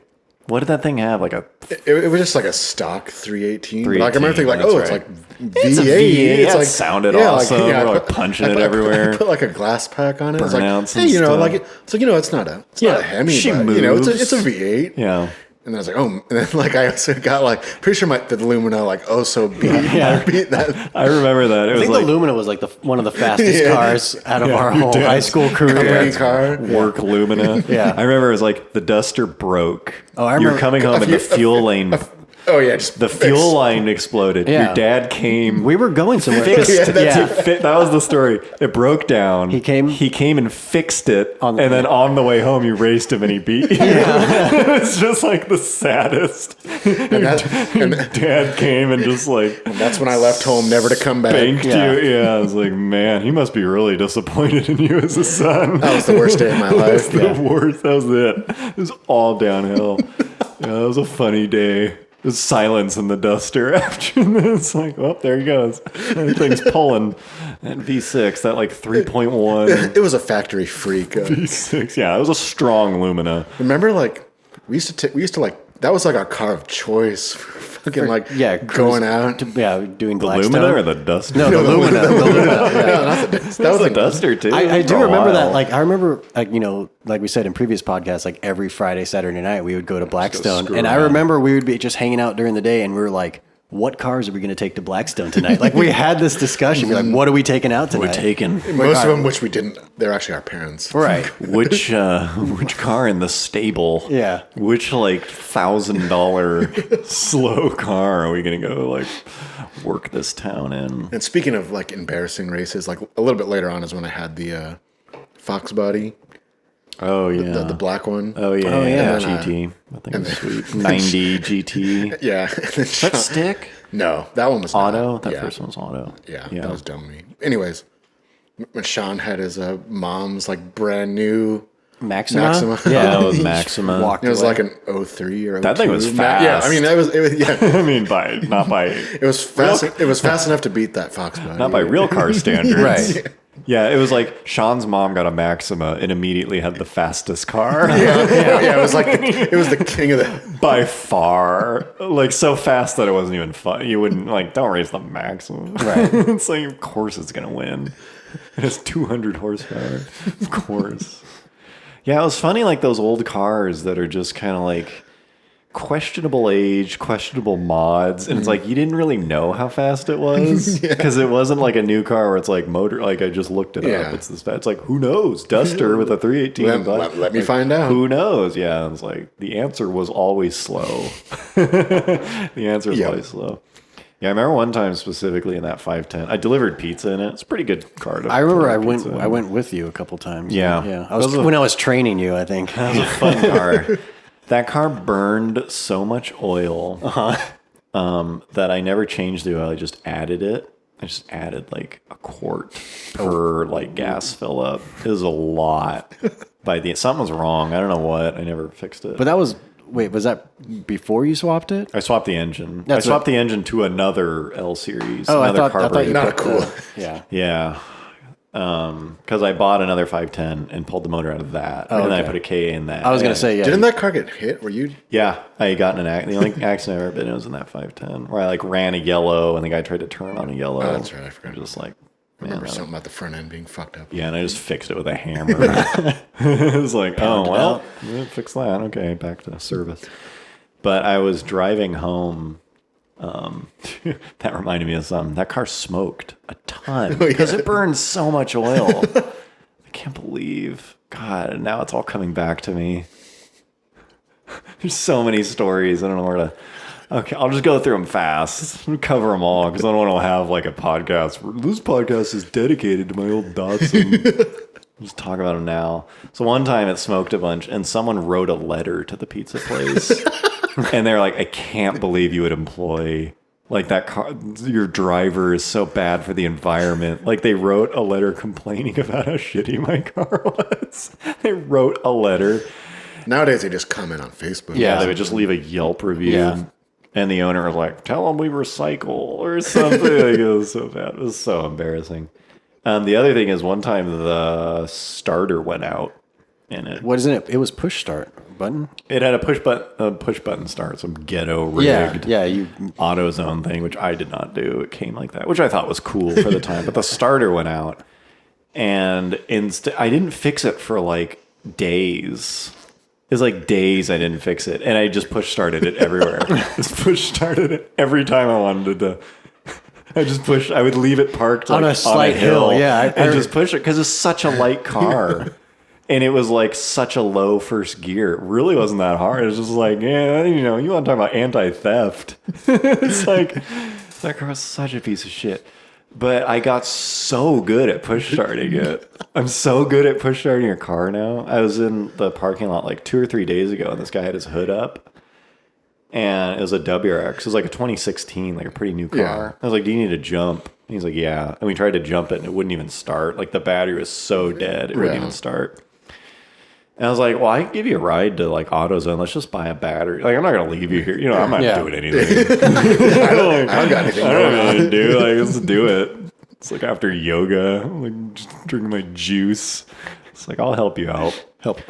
What did that thing have? Like a It was just like a stock 318. But like I remember thinking like, that's oh, it's right. like V8. It's a V8. It's It like sounded awesome. I We're, like, punching it everywhere. I put like a glass pack on it. It's like, Burnouts hey, and you know, stuff. like it's like, you know, it's not a Hemi, she but you know, it's moves. a V8. yeah. And then I was like, oh, and then like I also got like, pretty sure the Lumina like so beat that. I remember that. It I was think like the Lumina was like one of the fastest Yeah. cars out of our your whole dad's high school career. company car. work Lumina. Yeah. I remember it was like the Duster broke. Oh, I You remember were coming home and the fuel lane. Oh yeah, just The fuel line exploded. Yeah. Your dad came. We were going somewhere. Fixed. Yeah, that's That was the story. It broke down. He came and fixed it, on and the- then on the way home, you raced him and he beat you. It's just like the saddest. and Dad came and just like that's when I left home, never to come back. spanked Yeah. you. Yeah, I was like, man, he must be really disappointed in you as a son. That was the worst day of my life. The worst. That was it. It was all downhill. Yeah, that was a funny day. There's silence in the Duster after this. Like, oh, there he goes. Everything's pulling. That V6, that like 3.1 It was a factory freak. V6. Yeah, it was a strong Lumina. Remember, like we used to like that was like our car of choice for fucking like going out. Doing The Blackstone. Lumina or the Duster? No, the Lumina. The Lumina. Yeah. No, not the, that That was was the Duster too. I do For a remember that. while. Like, I remember, like, you know, like we said in previous podcasts, like every Friday, Saturday night, we would go to Blackstone. screw And I around. remember we would be just hanging out during the day, and we were like, what cars are we going to take to Blackstone tonight? Like, we had this discussion. We're like, what are we taking out tonight? We're taking most of them, which we didn't. They're actually our parents. Right. which car in the stable? Yeah. Which like $1,000 slow car are we gonna go like work this town in? And speaking of like embarrassing races, like a little bit later on is when I had the Foxbody. Oh yeah. The black one. Oh yeah. Oh, yeah. GT. I think it's sweet. 90 GT. Yeah. Is that stick? No, that one was Auto? not. That yeah. first one was auto. Yeah, that was dumb of me. Anyways, Sean had his mom's like brand new Maxima? Maxima. Yeah, Yeah. that was Maxima. Walked It was away. like an 03 or 02. That thing was Yeah, I mean, it was yeah. I mean, not by It was fast. It was fast enough to beat that Foxbody. not by real car standards. Right. Yeah, it was like Sean's mom got a Maxima and immediately had the fastest car. Yeah, it was like it was the king of the. By far. Like so fast that it wasn't even fun. You wouldn't like don't race the Maxima. Right. It's like of course it's gonna win. It has 200 horsepower. Of course. Yeah, it was funny like those old cars that are just kind of like questionable age, questionable mods, and it's like you didn't really know how fast it was because it wasn't like a new car where it's like motor. Like I just looked it Yeah. up. It's this fast. It's like who knows? Duster with a 318. Let me find out. Who knows? Yeah, it's like the answer was always slow. The answer was Yep. always slow. Yeah, I remember one time specifically in that 510. I delivered pizza in it. It's a pretty good car. I remember deliver pizza in. I went with you a couple times. Yeah. Yeah. Those When I was training you, I think. That was a fun car. That car burned so much oil that I never changed the oil. I just added it. I just added like a quart per like gas fill up. It was a lot. Something was wrong. I don't know what. I never fixed it. But that was was that before you swapped it? I swapped the engine. That's I swapped what- the engine to another L series. Oh, I another thought you Not put cool. Yeah. Yeah. Because I bought another 510 and pulled the motor out of that. And then I okay. put a K in that. I was going to say, yeah. Didn't that car get hit? Were you? Yeah, I got in an accident. The only accident I've ever been in was in that 510 where I like ran a yellow and the guy tried to turn on a yellow. Oh, that's right. I forgot. I'm just like, I man, remember something about the front end being fucked up. yeah, and I just fixed it with a hammer. It was like, oh, well, fix that. Okay, back to service. But I was driving home. That reminded me of something. That car smoked a ton because it burned so much oil. I can't believe. God, and now it's all coming back to me. There's so many stories. I don't know where to. Okay, I'll just go through them fast. Cover them all because I don't want to have like a podcast. This podcast is dedicated to my old Datsun. Just talk about them now. So one time it smoked a bunch, and someone wrote a letter to the pizza place, and they're like, "I can't believe you would employ like that car. Your driver is so bad for the environment." Like they wrote a letter complaining about how shitty my car was. They wrote a letter. Nowadays, they just comment on Facebook. Yeah, they would just leave a Yelp review. Yeah. And the owner was like, "Tell them we recycle," or something. Like, it was so bad. It was so embarrassing. The other thing is, one time the starter went out in it. What is it? It was push start button. It had a push button start, some ghetto rigged Yeah. You. AutoZone thing, which I did not do. It came like that, which I thought was cool for the time. But the starter went out, and I didn't fix it for like days. It was like days I didn't fix it, and I just push started it everywhere. Just push started it every time I wanted to. I would leave it parked On like, a slight hill, yeah, and just push it because it's such a light car, and it was like such a low first gear. It really wasn't that hard. It was just like, yeah, you want to talk about anti-theft? It's like that car was such a piece of shit. But I got so good at push starting it. I'm so good at push starting a car now. I was in the parking lot like 2 or 3 days ago, and this guy had his hood up. And it was a WRX. It was like a 2016, like a pretty new car. Yeah. I was like, "Do you need to jump?" And he's like, "Yeah." And we tried to jump it, and it wouldn't even start. Like the battery was so dead, it wouldn't even start. And I was like, "Well, I can give you a ride to like AutoZone. Let's just buy a battery. Like, I'm not gonna leave you here. I'm not doing anything. I don't got anything I don't going know on. what to do. Like, let's do it." It's like after yoga, I'm like just drinking my juice. It's like, I'll help you out. Help.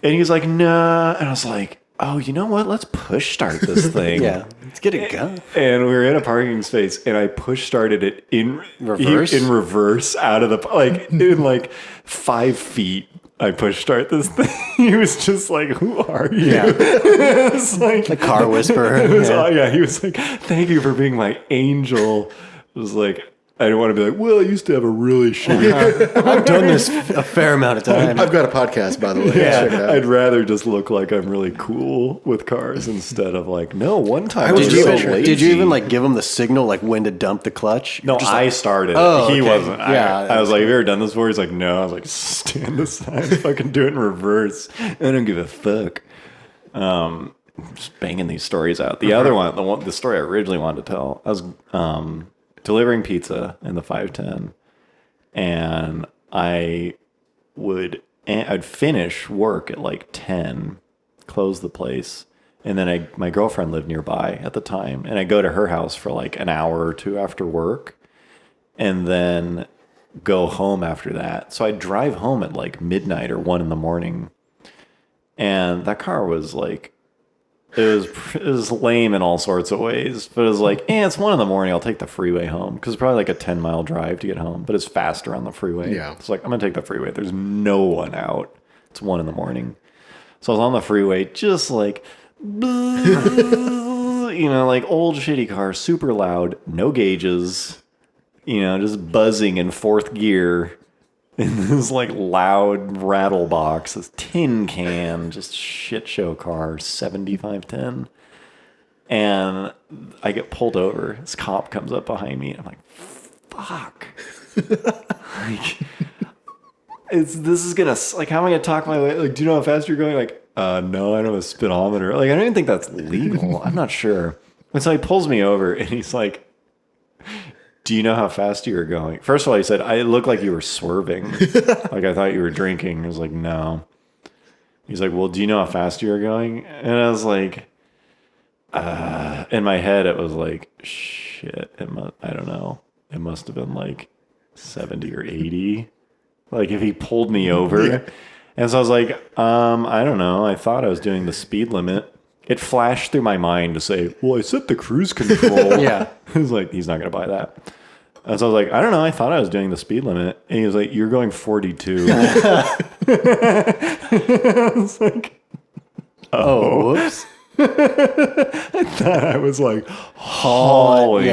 And he's like, "Nah." And I was like, "Oh, you know what? Let's push start this thing." Yeah. Let's get it going. And we were in a parking space, and I push started it in Reverse? in reverse out of the in like 5 feet. I push start this thing. He was just like, "Who are you?" Yeah. It's like The car whisperer. it was, Yeah. He was like, "Thank you for being my angel." It was like, I don't want to be like, well, I used to have a really shitty car. I've done this a fair amount of time. I've got a podcast, by the way. Yeah, Check it out. I'd rather just look like I'm really cool with cars instead of like, no, one time I was Did you, so even, lazy. did you even like give him the signal like when to dump the clutch? No, Just I like, started. Oh, He okay. wasn't. Yeah, I was like, have you ever done this before? He's like, no. I was like, stand aside. Fucking do it in reverse. I don't give a fuck. Just banging these stories out. The other one, the story I originally wanted to tell, I was delivering pizza in the 510, and I'd finish work at like 10, close the place, and then my girlfriend lived nearby at the time, and I go to her house for like an hour or two after work, and then go home after that. So I drive home at like midnight or 1 a.m, and that car was like, it was lame in all sorts of ways, but it was like, it's 1 a.m, I'll take the freeway home, because it's probably like a 10-mile drive to get home, but it's faster on the freeway. Yeah. It's like, I'm gonna take the freeway. There's no one out. It's 1 a.m. So I was on the freeway, just like, like old shitty car, super loud, no gauges, just buzzing in 4th gear. In this like loud rattle box, this tin can, just shit show car, 7510. And I get pulled over. This cop comes up behind me. I'm like, fuck. Like, this is gonna, like, how am I gonna talk my way? Like, do you know how fast you're going? Like, no, I don't have a speedometer. Like, I don't even think that's legal. I'm not sure. And so he pulls me over and he's like, do you know how fast you were going? First of all, he said, I looked like you were swerving. Like, I thought you were drinking. I was like, no. He's like, well, do you know how fast you were going? And I was like, in my head, it was like, shit. I don't know. It must have been like 70 or 80. Like, if he pulled me over. Yeah. And so I was like, I don't know. I thought I was doing the speed limit. It flashed through my mind to say, well, I set the cruise control. Yeah. I was like, he's not going to buy that. And so I was like, I don't know. I thought I was doing the speed limit. And he was like, you're going 42. I was like, oh, whoops. I thought I was like hauling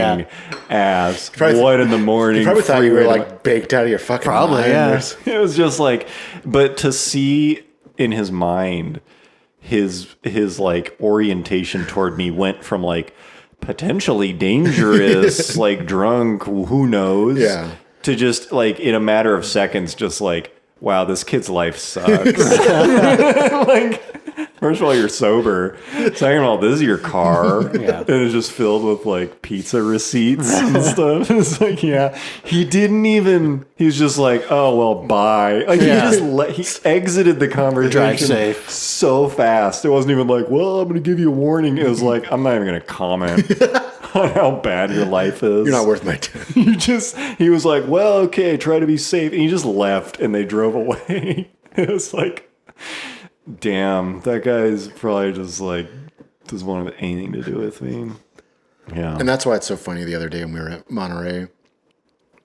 ass. 1 a.m. You probably thought you were like baked out of your fucking mind. Yeah. It was just like, but to see in his mind, his like orientation toward me went from like potentially dangerous, like drunk, who knows, to just like in a matter of seconds, just like, wow, this kid's life sucks. Like, first of all, you're sober. Second of all, this is your car. And it's just filled with like pizza receipts and stuff. It's like, he's just like, oh, well, bye. Like, he exited the conversation. Drive safe. So fast. It wasn't even like, well, I'm going to give you a warning. It was like, I'm not even going to comment on how bad your life is. You're not worth my time. He was like, well, okay, try to be safe. And he just left and they drove away. It was like, damn, that guy's probably just like, doesn't want to have anything to do with me. Yeah. And that's why it's so funny the other day when we were at Monterey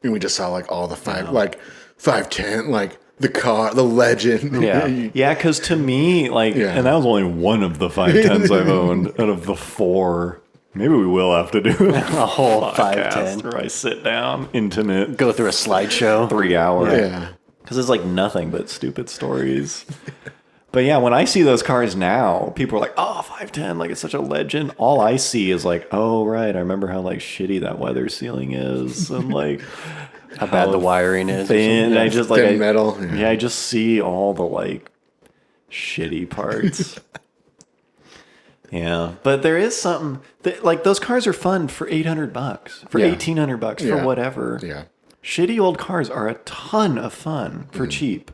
and we just saw like all the 510, like the car, the legend. Yeah. Yeah, because to me, like, and that was only one of the 510s I've owned out of the 4. Maybe we will have to do a whole podcast 510 where I sit down, intimate, go through a slideshow, 3 hours. Yeah. Because it's like nothing but stupid stories. But yeah, when I see those cars now, people are like, oh, 510, like it's such a legend. All I see is like, oh, right, I remember how like shitty that weather sealing is and like how bad the wiring is. Thin. I just like thin metal. I just see all the like shitty parts. Yeah, but there is something that, like, those cars are fun for $800, for $1,800, for whatever. Yeah. Shitty old cars are a ton of fun for cheap.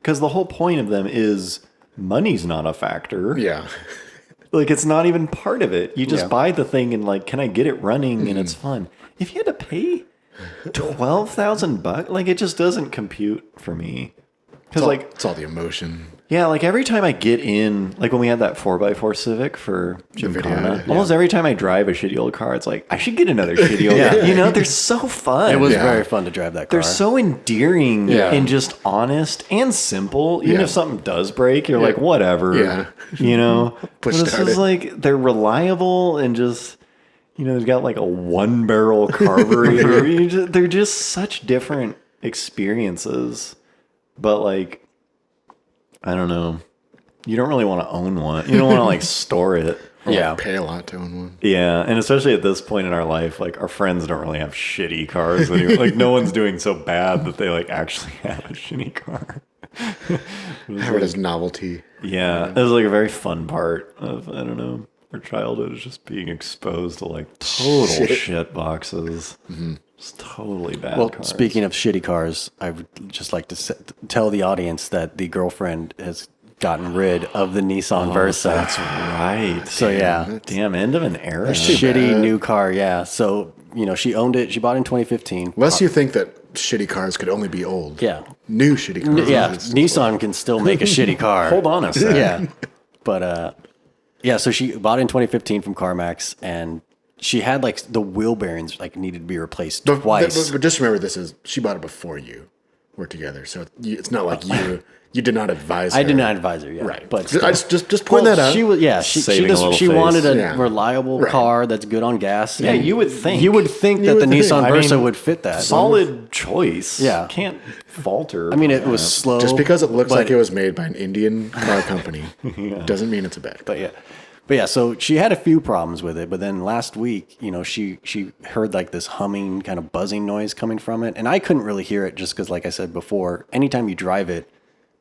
Because the whole point of them is money's not a factor. Yeah. Like, it's not even part of it. You just buy the thing and, like, can I get it running and it's fun. If you had to pay $12,000, like, it just doesn't compute for me. Because, like, it's all the emotion. Yeah, like every time I get in, like when we had that 4x4 Civic for Gymkhana, almost every time I drive a shitty old car, it's like, I should get another shitty old car. You know, they're so fun. It was very fun to drive that car. They're so endearing and just honest and simple. Even if something does break, you're like, whatever. Yeah. You know? Push This started. is like, they're reliable and just, They've got like a 1-barrel carburetor. They're just such different experiences. But like, I don't know. You don't really want to own one. You don't want to like store it. Or pay a lot to own one. Yeah, and especially at this point in our life, like our friends don't really have shitty cars anymore. Like no one's doing so bad that they like actually have a shitty car. Have it as novelty. Yeah, it was like a very fun part of, I don't know, our childhood is just being exposed to like total shit boxes. Just totally bad cars. Speaking of shitty cars, I would just like to tell the audience that the girlfriend has gotten rid of the Nissan Versa. That's right. So yeah, damn, end of an era. Shitty new car. Yeah. So she owned it. She bought it in 2015. Lest you think that shitty cars could only be old. Yeah. New shitty cars. Yeah. Nissan can still make a shitty car. Hold on a second. Yeah. But yeah. So she bought it in 2015 from CarMax, and she had like the wheel bearings like needed to be replaced twice. But just remember, she bought it before you were together, so it's not like you did not advise her. I did not advise her, yeah. Right. But I just point that out. She was, she wanted a reliable car that's good on gas. Yeah, you would think. You would think that the Nissan Versa would fit that. Solid choice. Yeah. Can't falter. I mean, it was slow. Just because it looks like it was made by an Indian car company doesn't mean it's a bad car. But yeah, so she had a few problems with it, but then last week, she heard like this humming kind of buzzing noise coming from it, and I couldn't really hear it just because, like I said before, anytime you drive it,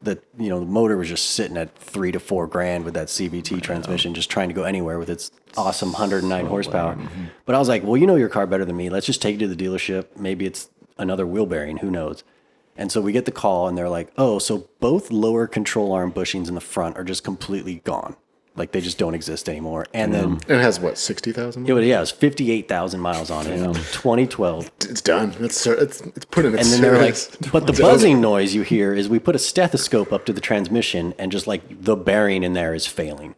the motor was just sitting at $3,000 to $4,000 with that CVT transmission, just trying to go anywhere with its awesome 109 horsepower. But I was like, well, you know your car better than me. Let's just take it to the dealership. Maybe it's another wheel bearing. Who knows? And so we get the call, and they're like, oh, so both lower control arm bushings in the front are just completely gone. Like they just don't exist anymore. And then it has what, 60,000? It was 58,000 miles on it. 2012. It's done. It's put in its And then they're like, service. but the buzzing noise you hear is we put a stethoscope up to the transmission, and just like the bearing in there is failing.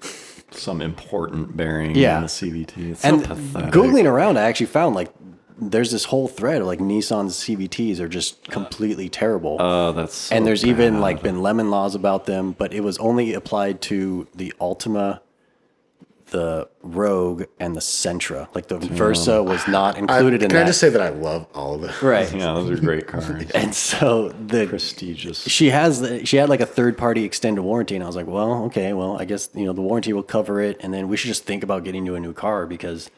Some important bearing in the CVT. It's and so pathetic. Googling around, I actually found like there's this whole thread of like Nissan's CVTs are just completely terrible. Oh, that's so and there's bad. even like been lemon laws about them, but it was only applied to the Altima, the Rogue, and the Sentra. Like the Versa was not included in that. Can I just say that I love all of them? Right. Yeah, those are great cars. And so Prestigious. she had like a third party extended warranty, and I was like, well, okay, well, I guess the warranty will cover it, and then we should just think about getting you a new car because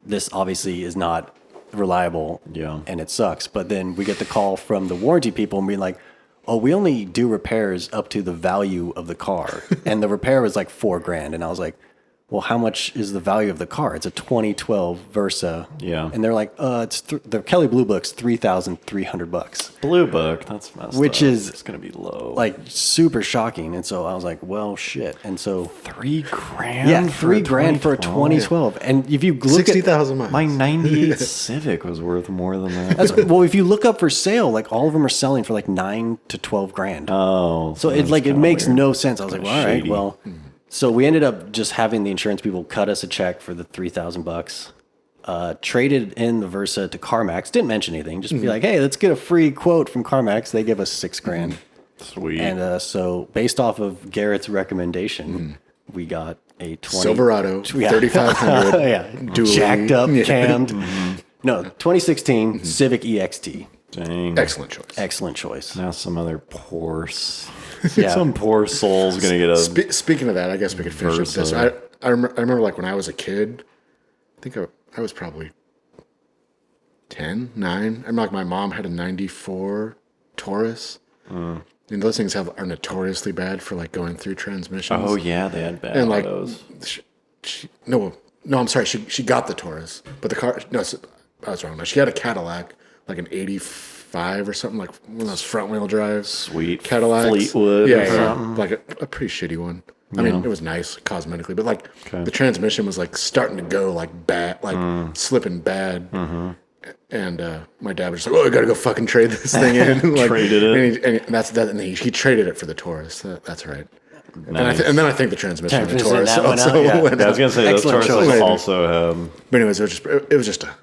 this obviously is not reliable. Yeah. And it sucks. But then we get the call from the warranty people and being like, oh, we only do repairs up to the value of the car. And the repair was like $4,000. And I was like, well, how much is the value of the car? It's a 2012 Versa. Yeah. And they're like, it's the Kelly Blue Book's $3,300. Blue Book, that's messed Which up. is it's gonna be low. Like super shocking. And so I was like, well, shit. And so $3,000. yeah, $3,000 for a 2012. And if you look 60,000 miles. My '98 Civic was worth more than that. well, if you look up for sale, like all of them are selling for like $9,000 to $12,000. Oh, So it makes no sense. I was like, well, all right, Shady. well. So we ended up just having the insurance people cut us a check for the $3,000. Traded in the Versa to CarMax. Didn't mention anything. Just be like, hey, let's get a free quote from CarMax. They give us $6,000. Sweet. And so based off of Garrett's recommendation, we got a Silverado 3500. yeah, dually. jacked up, cammed. No, 2016 Civic EXT. Dang. Excellent choice. Excellent choice. Now some other poor, Yeah. some poor soul's gonna get a. Speaking of that, I guess we could finish up this. I remember like when I was a kid, I think I was probably 10, 9. I'm like my mom had a 94 Taurus. And those things are notoriously bad for like going through transmissions. Oh yeah, they had bad And like, autos. no, I'm sorry. She got the Taurus, but the car. No, I was wrong. No, she had a Cadillac, like an '85 or something, like one of those front wheel drives. Sweet Cadillacs. Fleetwood. Yeah, or yeah, something. like a pretty shitty one. I mean, it was nice cosmetically, but like the transmission was like starting to go like bad, like slipping bad. And my dad was just like, "Oh, I gotta go fucking trade this thing in." Like, Traded it. and he traded it for the Taurus. That's right. Nice. And then I think the transmission of the Transmission, Taurus that went also out, yeah. went I was gonna say those Excellent Tauruses choice. also. But anyways, it was just a.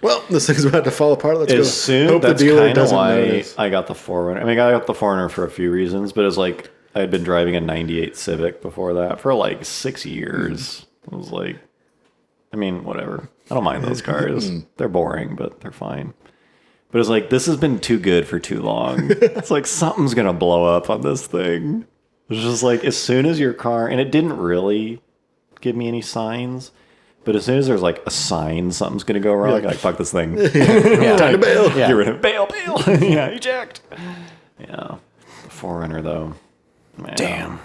Well, this thing's about to fall apart. Let's go. As soon Hope the that's dealer kind of doesn't why notice. I got the Forerunner. I mean, I got the Forerunner for a few reasons, but it was like I had been driving a '98 Civic before that for like 6 years. It was like, I mean, whatever. I don't mind those cars. They're boring, but they're fine. But it's like, this has been too good for too long. It's like something's going to blow up on this thing. It's just like, as soon as your car, and it didn't really give me any signs, but as soon as there's like a sign something's going to go wrong, like, fuck this thing. Time to bail. Get rid of it. Bail. Yeah, eject. Yeah. The 4Runner, though. Man. Damn.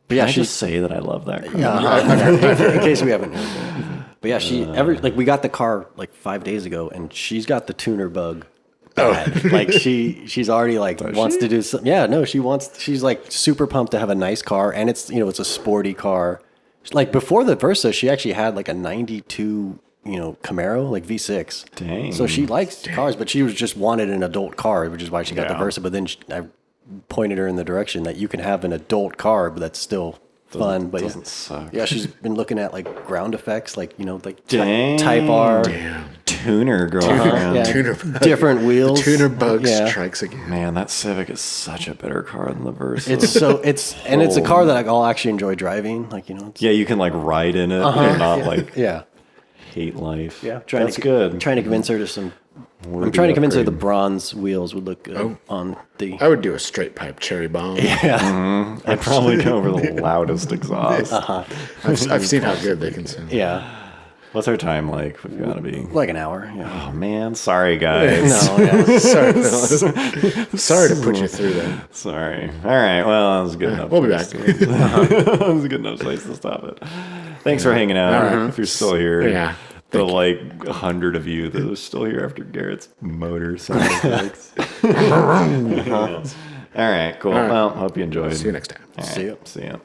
But yeah, I just say that I love that car. In case we haven't heard. But yeah, we got the car like 5 days ago, and she's got the tuner bug. Bad. Like she's already like wants to do something. Yeah, no, she's like super pumped to have a nice car, and it's it's a sporty car. Like before the Versa, she actually had like a 92 Camaro, like V6. Dang. So she likes cars, but she was just wanted an adult car, which is why she got the Versa. But then I pointed her in the direction that you can have an adult car, but that's still fun. But doesn't suck. Yeah, she's been looking at like ground effects, like like Dang. Type R. Damn. Tuner girlfriend. Yeah, Tuner bug. different wheels. The tuner bug Yeah. strikes again. Man, that Civic is such a better car than the Versa. It's a car that I'll actually enjoy driving. Like it's, yeah, you can like ride in it and not like yeah. hate life. Yeah, That's good. Trying to convince her to some. Would I'm be trying to convince her the upgrade. bronze wheels would look good on the. I would do a straight pipe cherry bomb. Yeah, I'd probably go over the loudest exhaust. I've seen how good they can sound. yeah, What's our time like? We've got to be. like an hour. Yeah. Oh man, sorry guys. No, yeah. Sorry, fellas. Sorry to put you through that. Sorry. All right. Well, that was good enough. We'll be back. That was a good enough place to stop it. Thanks for hanging out. If you're still here. Yeah. The like 100 of you that are still here after Garrett's motor sound effects. All right, cool. Well, hope you enjoyed. See you next time. All right, See ya. See ya.